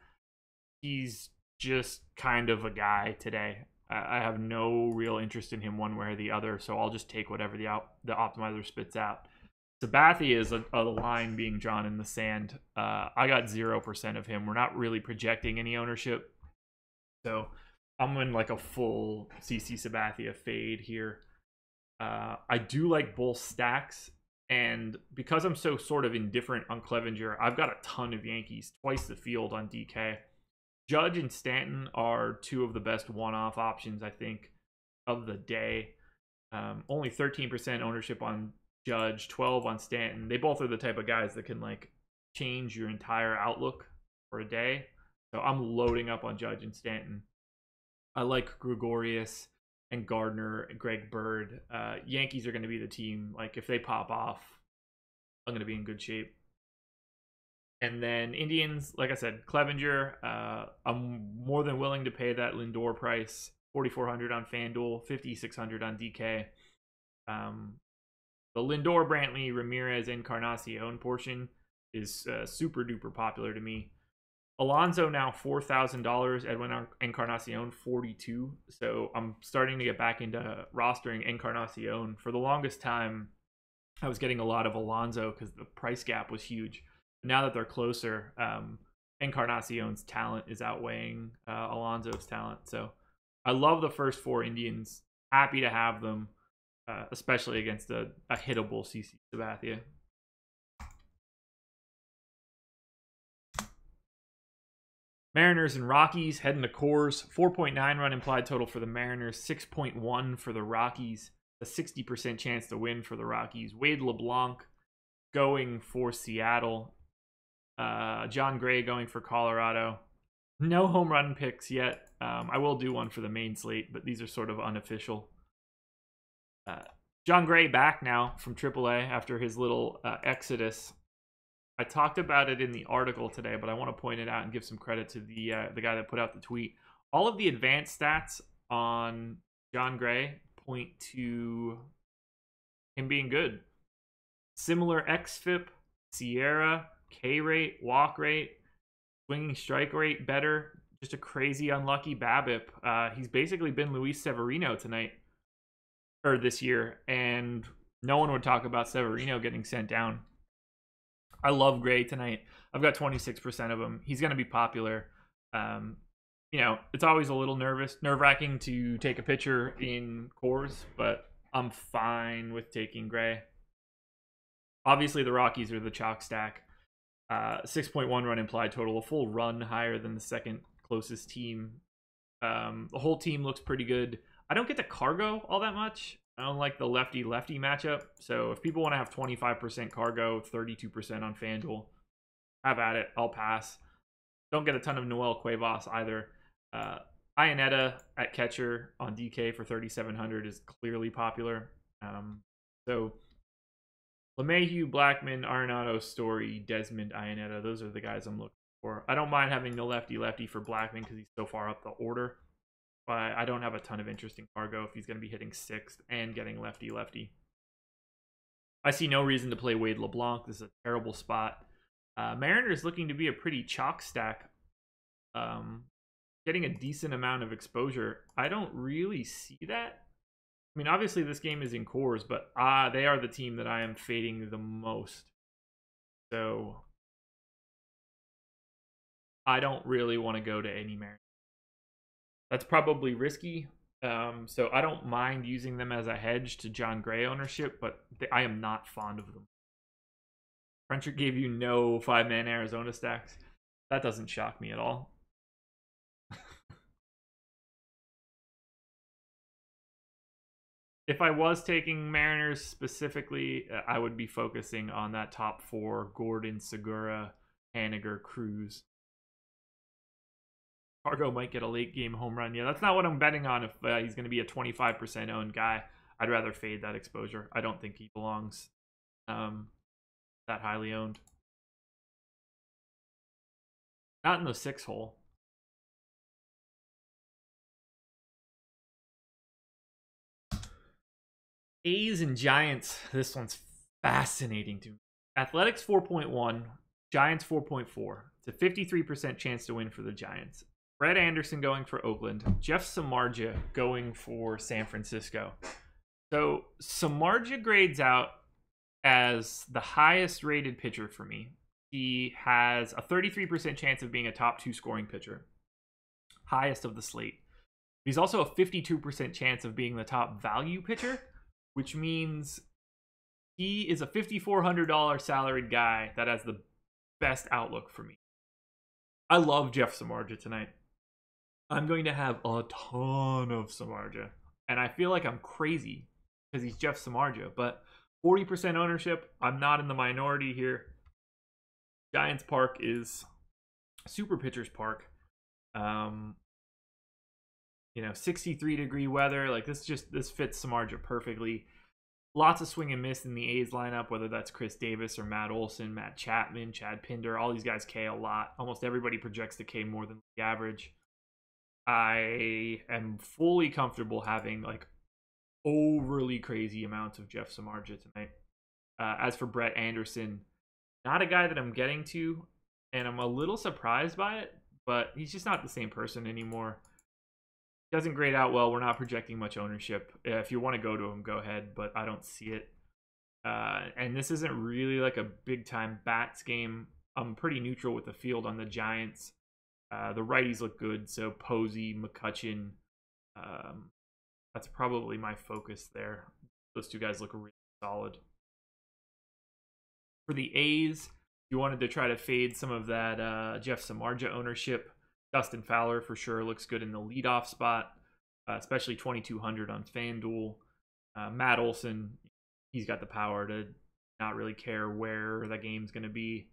He's just kind of a guy today. I have no real interest in him one way or the other, so I'll just take whatever the optimizer spits out. Sabathia is a line being drawn in the sand. I got 0% of him. We're not really projecting any ownership. So I'm in like a full CC Sabathia fade here. I do like both stacks. And because I'm so sort of indifferent on Clevenger, I've got a ton of Yankees, twice the field on DK. Judge and Stanton are two of the best one-off options, I think, of the day. Only 13% ownership on Judge, 12 on Stanton. They both are the type of guys that can like change your entire outlook for a day. So I'm loading up on Judge and Stanton. I like Gregorius and Gardner and Greg Bird. Yankees are going to be the team. Like if they pop off, I'm going to be in good shape. And then Indians, like I said, Clevenger. I'm more than willing to pay that Lindor price. 4,400 on FanDuel, 5,600 on DK. The Lindor, Brantley, Ramirez, Encarnacion portion is super duper popular to me. Alonso now $4,000. Edwin Encarnacion $42,000. So I'm starting to get back into rostering Encarnacion. For the longest time, I was getting a lot of Alonso because the price gap was huge. Now that they're closer, Encarnacion's talent is outweighing Alonso's talent. So I love the first 4 Indians. Happy to have them, especially against a hittable CC Sabathia. Mariners and Rockies heading to Coors. 4.9 run implied total for the Mariners. 6.1 for the Rockies. A 60% chance to win for the Rockies. Wade LeBlanc going for Seattle. John Gray going for Colorado. No home run picks yet. I will do one for the main slate, but these are sort of unofficial. John Gray back now from AAA after his little exodus. I talked about it in the article today, but I want to point it out and give some credit to the guy that put out the tweet. All of the advanced stats on John Gray point to him being good. Similar xFIP, Sierra, K rate, walk rate, swinging strike rate better. Just a crazy unlucky BABIP. He's basically been Luis Severino tonight, or this year, and no one would talk about Severino getting sent down. I love Gray tonight. I've got 26% of him. He's going to be popular. You know, it's always a little nerve-wracking to take a pitcher in Coors, but I'm fine with taking Gray. Obviously, the Rockies are the chalk stack. 6.1 run implied total, a full run higher than the second closest team. The whole team looks pretty good. I don't get to cargo all that much. I don't like the lefty-lefty matchup. So if people want to have 25% cargo, 32% on FanDuel, have at it. I'll pass. Don't get a ton of Noel Cuevas either. Iannetta at catcher on DK for 3,700 is clearly popular. So LeMahieu, Blackman, Arenado, Story, Desmond, Iannetta, those are the guys I'm looking for. I don't mind having the lefty-lefty for Blackman because he's so far up the order. But I don't have a ton of interest in cargo if he's going to be hitting 6th and getting lefty-lefty. I see no reason to play Wade LeBlanc. This is a terrible spot. Mariners looking to be a pretty chalk stack. Getting a decent amount of exposure. I don't really see that. I mean, obviously this game is in cores, but they are the team that I am fading the most. So I don't really want to go to any Mariners. That's probably risky. So I don't mind using them as a hedge to John Gray ownership, but I am not fond of them. Frencher gave you no 5-man Arizona stacks. That doesn't shock me at all. If I was taking Mariners specifically, I would be focusing on that top 4: Gordon, Segura, Haniger, Cruz. Fargo might get a late game home run. Yeah, that's not what I'm betting on if he's going to be a 25% owned guy. I'd rather fade that exposure. I don't think he belongs that highly owned. Not in the 6 hole. A's and Giants. This one's fascinating to me. Athletics 4.1, Giants 4.4. It's a 53% chance to win for the Giants. Brett Anderson going for Oakland. Jeff Samardzija going for San Francisco. So Samardzija grades out as the highest rated pitcher for me. He has a 33% chance of being a top 2 scoring pitcher. Highest of the slate. He's also a 52% chance of being the top value pitcher, which means he is a $5,400 salaried guy that has the best outlook for me. I love Jeff Samardzija tonight. I'm going to have a ton of Samardzija, and I feel like I'm crazy because he's Jeff Samardzija, but 40% ownership, I'm not in the minority here. Giants Park is Super Pitchers Park. 63-degree weather. Like this fits Samardzija perfectly. Lots of swing and miss in the A's lineup, whether that's Chris Davis or Matt Olson, Matt Chapman, Chad Pinder. All these guys K a lot. Almost everybody projects to K more than the average. I am fully comfortable having like overly crazy amounts of Jeff Samardzija tonight. As for Brett Anderson, not a guy that I'm getting to, and I'm a little surprised by it, but he's just not the same person anymore. Doesn't grade out well. We're not projecting much ownership. If you want to go to him, go ahead, but I don't see it. And this isn't really like a big-time bats game. I'm pretty neutral with the field on the Giants. The righties look good, so Posey, McCutchen. That's probably my focus there. Those two guys look really solid. For the A's, you wanted to try to fade some of that Jeff Samardzija ownership. Dustin Fowler for sure looks good in the leadoff spot, especially 2,200 on FanDuel. Matt Olson, he's got the power to not really care where the game's going to be.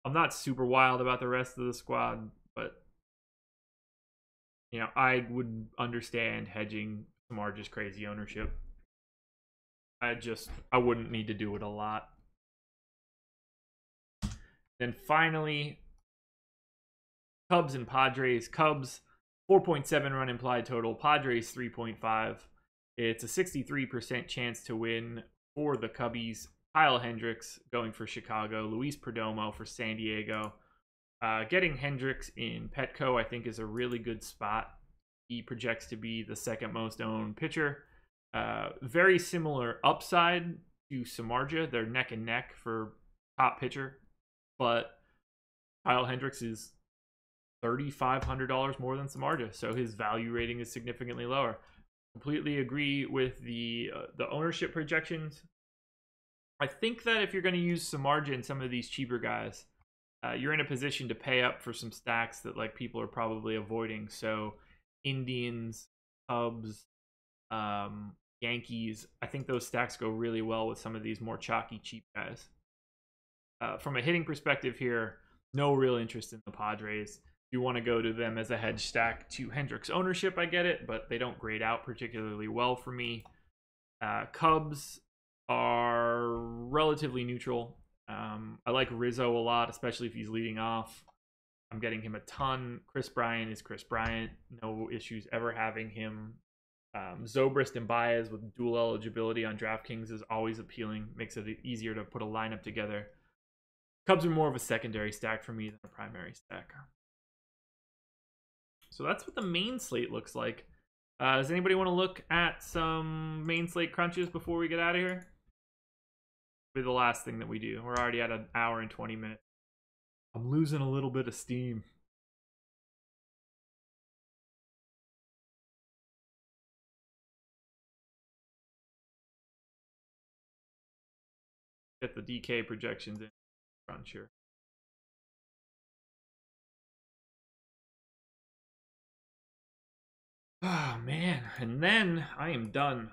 I'm not super wild about the rest of the squad, but I would understand hedging Samardzija's crazy ownership. I wouldn't need to do it a lot. Then finally, Cubs and Padres. Cubs, 4.7 run implied total. Padres, 3.5. It's a 63% chance to win for the Cubbies. Kyle Hendricks going for Chicago. Luis Perdomo for San Diego. Getting Hendricks in Petco, I think, is a really good spot. He projects to be the second most owned pitcher. Very similar upside to Samardzija. They're neck and neck for top pitcher. But Kyle Hendricks is $3,500 more than Samardzija, so his value rating is significantly lower. Completely agree with the ownership projections. I think that if you're going to use Samardzija and some of these cheaper guys, you're in a position to pay up for some stacks that like people are probably avoiding. So Indians, Cubs, Yankees, I think those stacks go really well with some of these more chalky cheap guys. From a hitting perspective here, no real interest in the Padres. If you want to go to them as a hedge stack to Hendricks ownership, I get it, but they don't grade out particularly well for me. Cubs are relatively neutral. I like Rizzo a lot, especially if he's leading off. I'm getting him a ton. Chris Bryant is Chris Bryant. No issues ever having him. Zobrist and Baez with dual eligibility on DraftKings is always appealing. Makes it easier to put a lineup together. Cubs are more of a secondary stack for me than a primary stack. So that's what the main slate looks like. Does anybody want to look at some main slate crunches before we get out of here? Be the last thing that we do. We're already at an hour and 20 minutes. I'm losing a little bit of steam. Get the DK projections in crunch here. Oh man, and then I am done.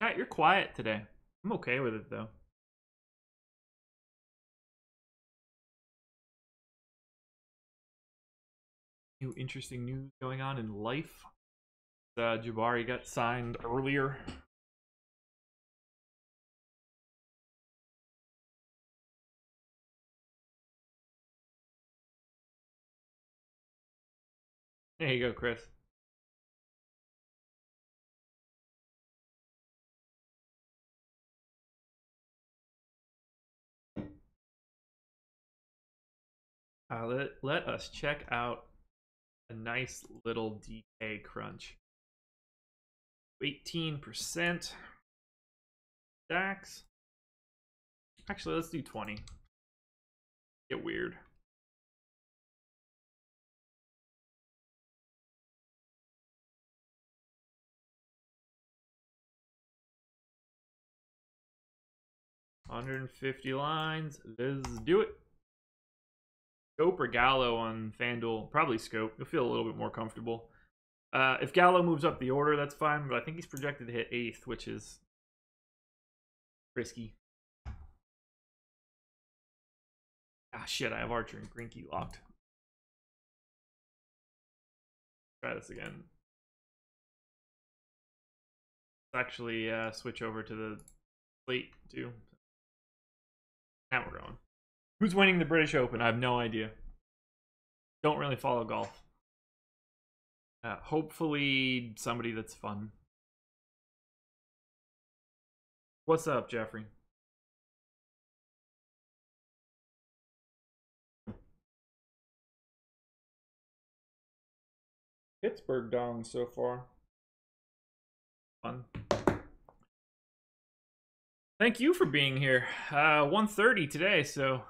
Chat, you're quiet today. I'm okay with it though. New interesting news going on in life. Jabari got signed earlier. There you go, Chris. Let us check out a nice little DK crunch. 18% stacks. Actually, let's do 20. Get weird. $150 lines. Let's do it. Scope or Gallo on FanDuel? Probably Scope. You'll feel a little bit more comfortable. If Gallo moves up the order, that's fine, but I think he's projected to hit 8th, which is risky. Ah, shit, I have Archer and Grinky locked. Try this again. Let's actually switch over to the slate, too. Now we're going. Who's winning the British Open? I have no idea. Don't really follow golf. Hopefully somebody that's fun. What's up, Jeffrey? Pittsburgh dong so far. Fun. Thank you for being here. 1:30 today, so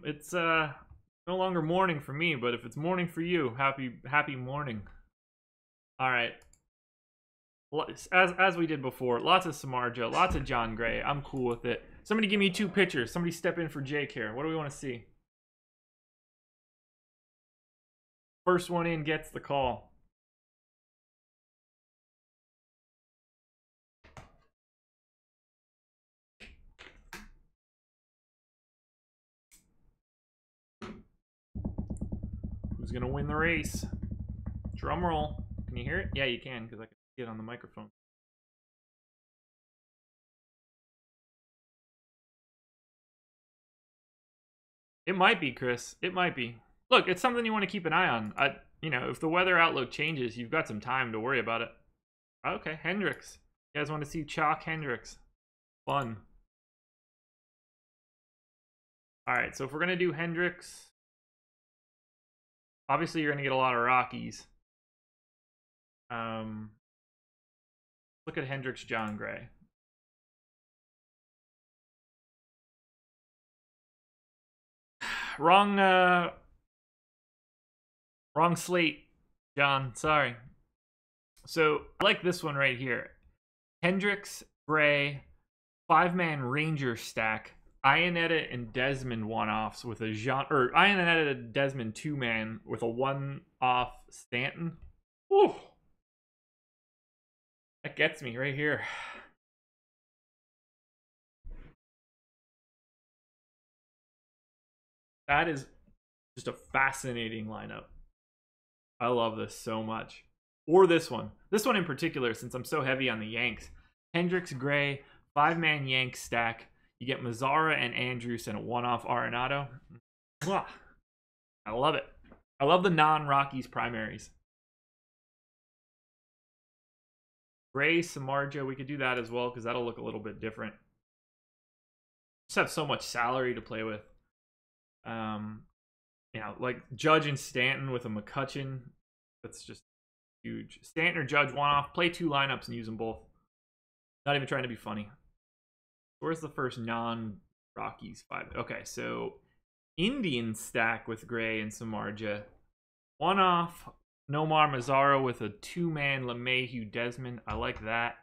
it's no longer morning for me, but if it's morning for you, happy morning. All right. As we did before, lots of Samardzija, lots of John Gray. I'm cool with it. Somebody give me 2 pitchers. Somebody step in for Jake here. What do we want to see? First one in gets the call. Who's gonna win the race? Drum roll. Can you hear it? Yeah, you can, because I can see it on the microphone. It might be, Chris. It might be. Look, it's something you want to keep an eye on. You know, if the weather outlook changes, you've got some time to worry about it. Okay, Hendricks. You guys want to see Chalk Hendricks? Fun. All right, so if we're gonna do Hendricks, obviously you're gonna get a lot of Rockies. Look at Hendricks, John Gray. Wrong slate, John. Sorry. So I like this one right here. Hendricks, Gray, 5-man Ranger stack. Ionetta and Desmond one-offs with a Ionetta and Desmond 2-man with a 1-off Stanton. Whew. That gets me right here. That is just a fascinating lineup. I love this so much. Or this one. This one in particular, since I'm so heavy on the Yanks. Hendricks, Gray, 5-man Yanks stack. You get Mazzara and Andrews and a 1-off Arenado. I love it. I love the non-Rockies primaries. Gray, Samardzija, we could do that as well because that'll look a little bit different. Just have so much salary to play with. You know, like Judge and Stanton with a McCutchen. That's just huge. Stanton or Judge one off. Play 2 lineups and use them both. Not even trying to be funny. Where's the first non-Rockies 5? Okay, so Indian stack with Gray and Samardzija. One off. Nomar Mazara with a 2-man LeMahieu Desmond. I like that.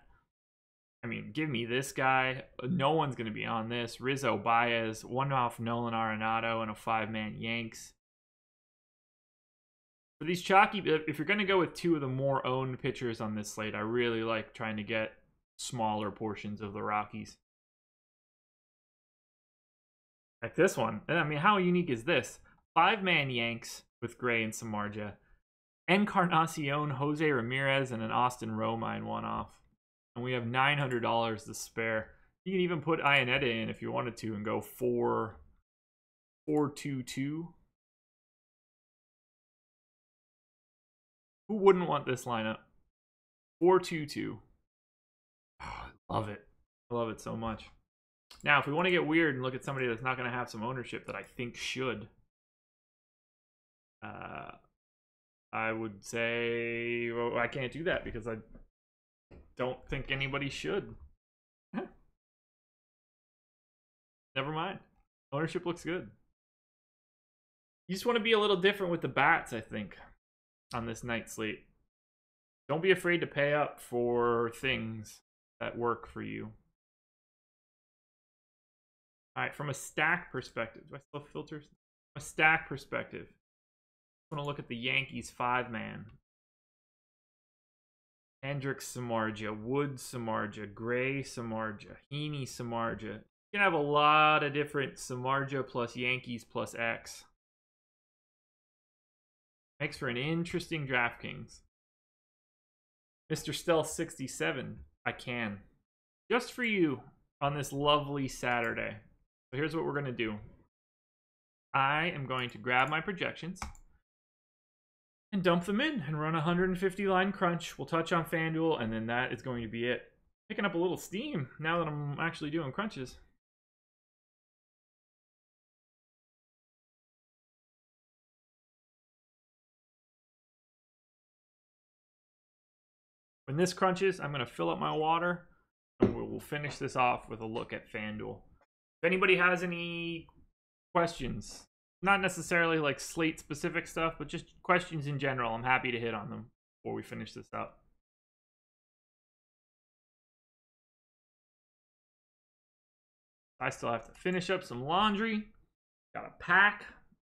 I mean, give me this guy. No one's going to be on this. Rizzo Baez. One off Nolan Arenado and a 5-man Yanks. For these chalky, if you're going to go with 2 of the more owned pitchers on this slate, I really like trying to get smaller portions of the Rockies. Like this one. I mean, how unique is this? 5-man Yanks with Gray and Samardzija. Encarnacion, Jose Ramirez, and an Austin Romine one off. And we have $900 to spare. You can even put Iannetta in if you wanted to and go 4-2-2. Who wouldn't want this lineup? 4-2-2. Oh, I love it. I love it so much. Now, if we want to get weird and look at somebody that's not going to have some ownership that I think should, I would say, well, I can't do that because I don't think anybody should. Never mind. Ownership looks good. You just want to be a little different with the bats, I think, on this night slate. Don't be afraid to pay up for things that work for you. All right, from a stack perspective, do I still have filters? From a stack perspective, I want to look at the Yankees 5-man. Hendricks Samardzija, Woods Samardzija, Gray Samardzija, Heaney Samardzija. You can have a lot of different Samardzija plus Yankees plus X. Makes for an interesting DraftKings. Mr. Stealth 67, I can. Just for you on this lovely Saturday. So here's what we're going to do. I am going to grab my projections and dump them in and run a 150 line crunch. We'll touch on FanDuel, and then that is going to be it. Picking up a little steam now that I'm actually doing crunches. When this crunches, I'm going to fill up my water, and we'll finish this off with a look at FanDuel. If anybody has any questions, not necessarily like slate specific stuff, but just questions in general, I'm happy to hit on them before we finish this up. I still have to finish up some laundry. Gotta pack.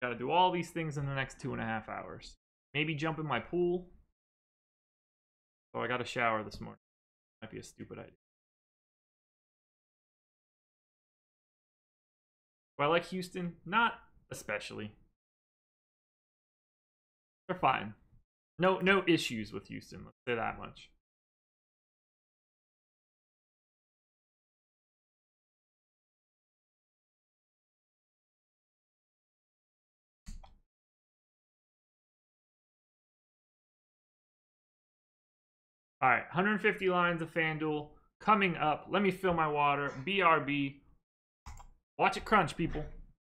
Gotta do all these things in the next 2.5 hours. Maybe jump in my pool. Oh, I got a shower this morning. Might be a stupid idea. Do I like Houston? Not especially. They're fine. No issues with Houston, let's say that much. All right, 150 lines of FanDuel coming up. Let me fill my water. BRB. Watch it crunch, people.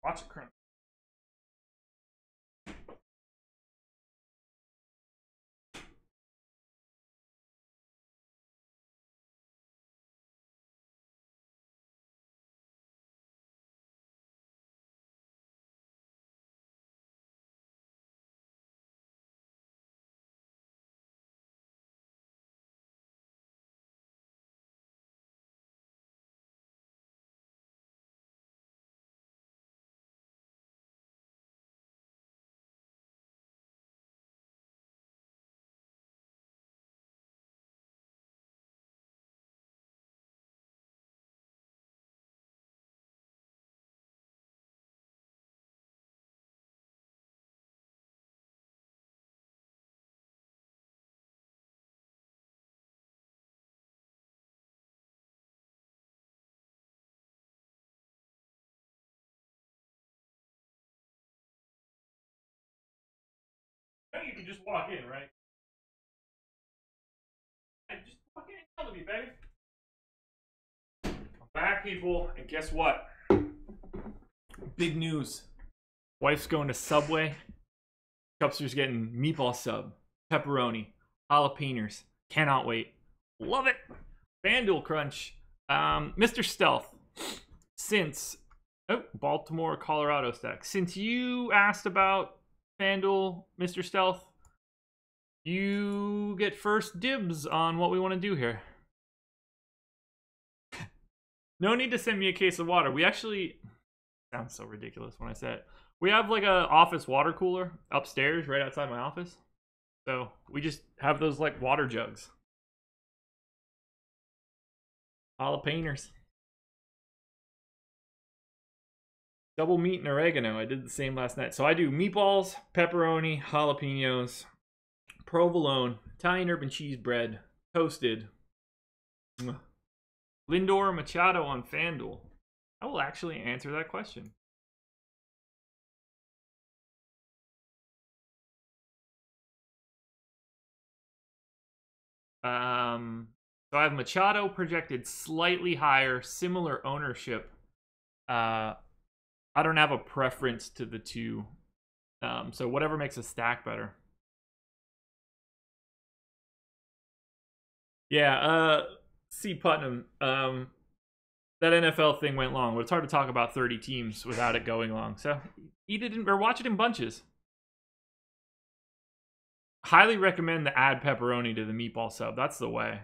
Watch it crunch. You can just walk in, right? Hey, just walk in and tell me, baby. I'm back, people, and guess what? Big news. Wife's going to Subway. Cupster's getting meatball sub, pepperoni, jalapenos. Cannot wait. Love it. FanDuel Crunch. Mr. Stealth. Since Baltimore, Colorado stack. Since you asked about FanDuel, Mr. Stealth, you get first dibs on what we want to do here. No need to send me a case of water. We actually... Sounds so ridiculous when I say it. We have like a office water cooler upstairs right outside my office. So we just have those like water jugs. Jalapenos. Double meat and oregano. I did the same last night. So I do meatballs, pepperoni, jalapenos, provolone, Italian herb and cheese bread, toasted. Lindor Machado on FanDuel. I will actually answer that question. So I have Machado projected slightly higher, similar ownership. I don't have a preference to the two. So whatever makes a stack better. Yeah, C. Putnam. That NFL thing went long, but it's hard to talk about 30 teams without it going long. So eat it or watch it in bunches. Highly recommend the add pepperoni to the meatball sub. That's the way.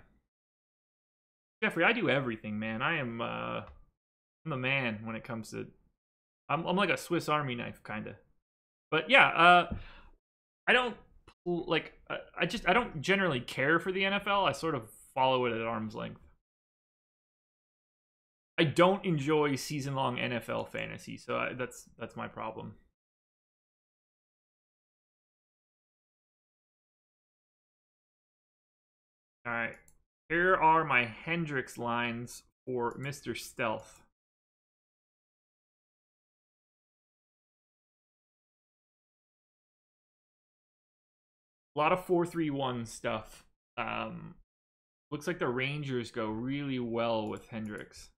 Jeffrey, I do everything, man. I'm the man when it comes to... I'm like a Swiss Army knife, kind of. But yeah, I don't... Like, I don't generally care for the NFL. I sort of follow it at arm's length. I don't enjoy season-long NFL fantasy, so that's my problem. All right, here are my Hendricks lines for Mr. Stealth. A lot of 4-3-1 stuff. Looks like the Rangers go really well with Hendricks.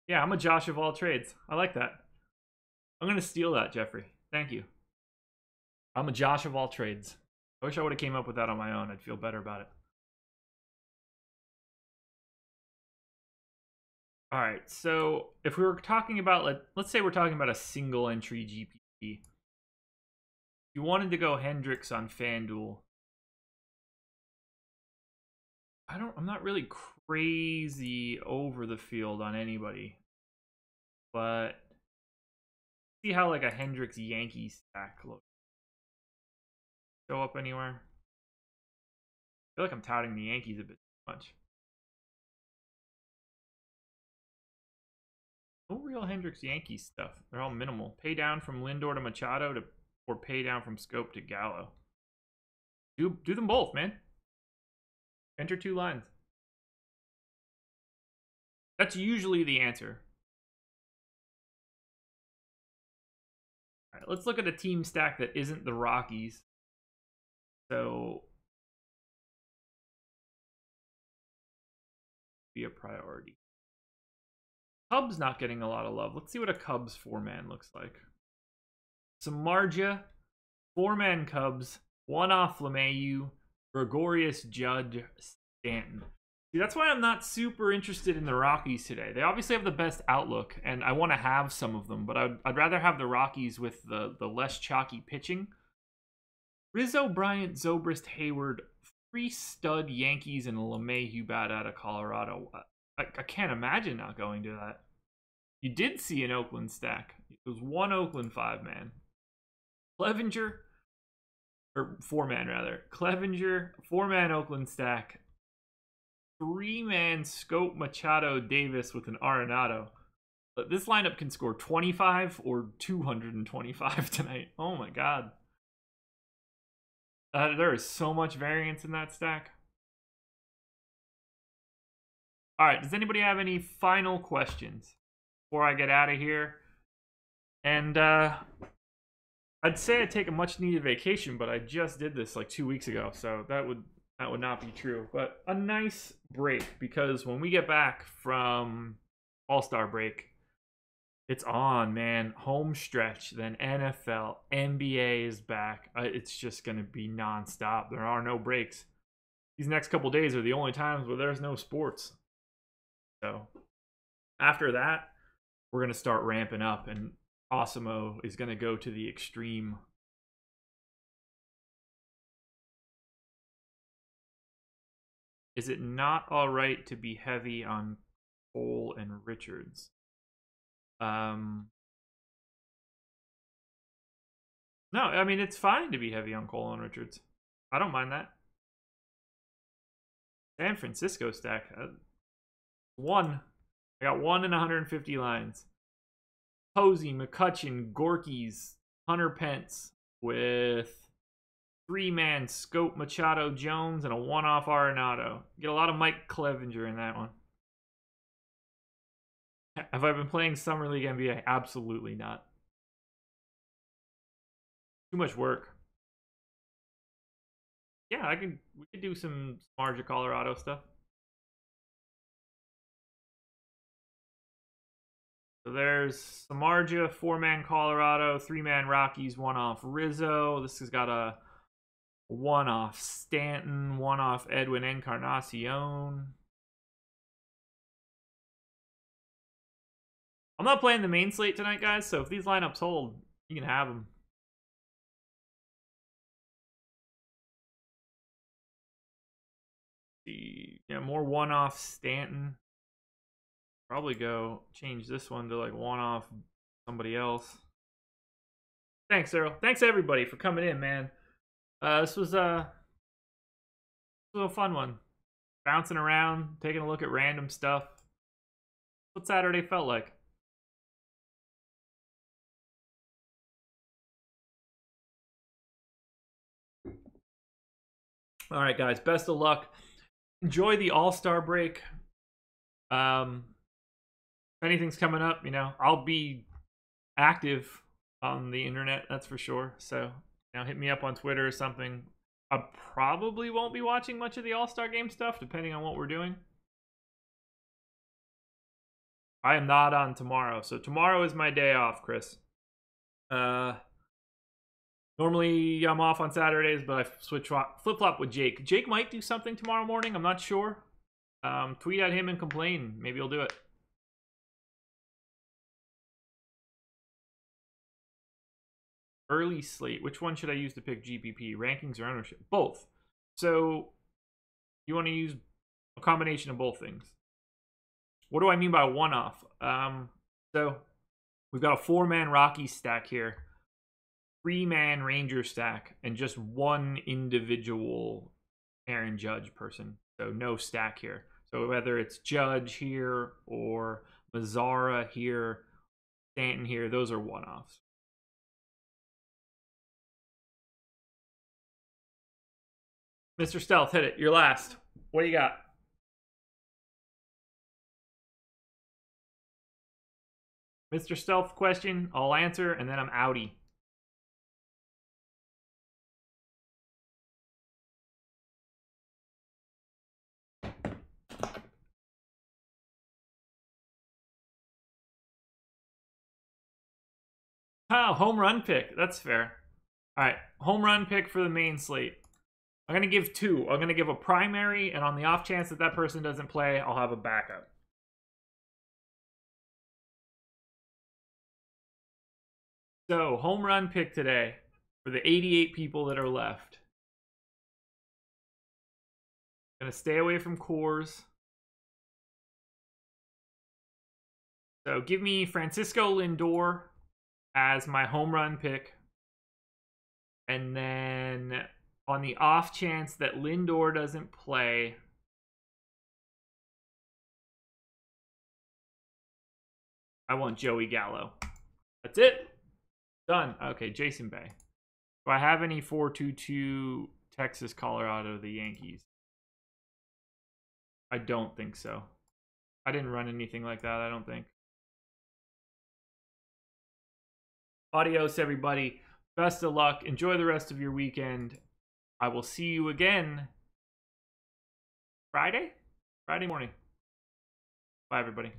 Yeah, I'm a Josh of all trades. I like that. I'm going to steal that, Jeffrey. Thank you. I'm a Josh of all trades. I wish I would have came up with that on my own. I'd feel better about it. All right, so if we were talking about, let's say we're talking about a single entry GPP. You wanted to go Hendricks on FanDuel. I'm not really crazy over the field on anybody. But see how like a Hendricks Yankees stack looks. Show up anywhere? I feel like I'm touting the Yankees a bit too much. No real Hendricks Yankees stuff. They're all minimal. Pay down from Lindor to Machado or pay down from Scope to Gallo. Do them both, man. Enter 2 lines. That's usually the answer. All right, let's look at a team stack that isn't the Rockies. So, be a priority. Cubs not getting a lot of love. Let's see what a Cubs 4-man looks like. Samardzija, 4-man Cubs, 1-off LeMahieu, Gregorius, Judge, Stanton. See, that's why I'm not super interested in the Rockies today. They obviously have the best outlook, and I want to have some of them, but I'd rather have the Rockies with the less chalky pitching. Rizzo, Bryant, Zobrist, Hayward, 3 stud Yankees, and a LeMahieu bat out of Colorado. I can't imagine not going to that. You did see an Oakland stack. It was 1 Oakland 5-man. Clevinger, or 4-man rather. Clevinger, 4-man Oakland stack. 3-man Scope, Machado, Davis with an Arenado. But this lineup can score 25 or 225 tonight. Oh my god. There is so much variance in that stack. All right, does anybody have any final questions before I get out of here? And I'd say I'd take a much needed vacation, but I just did this like 2 weeks ago, so that would That would not be true. But a nice break, because when we get back from All-Star break, it's on, man. Home stretch, then NFL, NBA is back. It's just going to be nonstop. There are no breaks. These next couple days are the only times where there's no sports. So after that, we're going to start ramping up, and Osimo is going to go to the extreme. Is it not all right to be heavy on Cole and Richards? No, I mean, it's fine to be heavy on Cole and Richards. I don't mind that. San Francisco stack. One. I got 1 in 150 lines. Posey, McCutchen, Gorky's, Hunter Pence with 3-man Scope, Machado, Jones, and a 1-off Arenado. Get a lot of Mike Clevenger in that one. Have I been playing Summer League NBA? Absolutely not. Too much work. Yeah, we could do some Marja Colorado stuff. So there's Samardzija, 4-man Colorado, 3-man Rockies, 1-off Rizzo. This has got a 1-off Stanton, 1-off Edwin Encarnacion. I'm not playing the main slate tonight, guys, so if these lineups hold, you can have them. Yeah, more 1-off Stanton. Probably go change this one to like 1-off somebody else. Thanks, Earl. Thanks everybody for coming in, man. This was a fun one. Bouncing around, taking a look at random stuff. What Saturday felt like. All right, guys. Best of luck. Enjoy the All-Star break. If anything's coming up, you know, I'll be active on the internet, that's for sure. So, you know, hit me up on Twitter or something. I probably won't be watching much of the All-Star game stuff, depending on what we're doing. I am not on tomorrow, so tomorrow is my day off, Chris. Normally I'm off on Saturdays, but I flip-flop with Jake. Jake might do something tomorrow morning, I'm not sure. Tweet at him and complain. Maybe he'll do it. Early slate. Which one should I use to pick GPP? Rankings or ownership? Both. So you want to use a combination of both things. What do I mean by 1-off? So we've got a 4-man Rocky stack here, 3-man Ranger stack, and just one individual Aaron Judge person. So no stack here. So whether it's Judge here or Mazzara here, Stanton here, those are 1-offs. Mr. Stealth, hit it. You're last. What do you got? Mr. Stealth question, I'll answer, and then I'm outie. Oh, home run pick. That's fair. All right, home run pick for the main slate. I'm going to give 2. I'm going to give a primary, and on the off chance that that person doesn't play, I'll have a backup. So, home run pick today for the 88 people that are left. Going to stay away from Coors. So, give me Francisco Lindor as my home run pick. And then on the off chance that Lindor doesn't play, I want Joey Gallo. That's it. Done. Okay, Jason Bay. Do I have any 4-2-2 Texas, Colorado, the Yankees? I don't think so. I didn't run anything like that, I don't think. Adios, everybody. Best of luck. Enjoy the rest of your weekend. I will see you again Friday morning. Bye, everybody.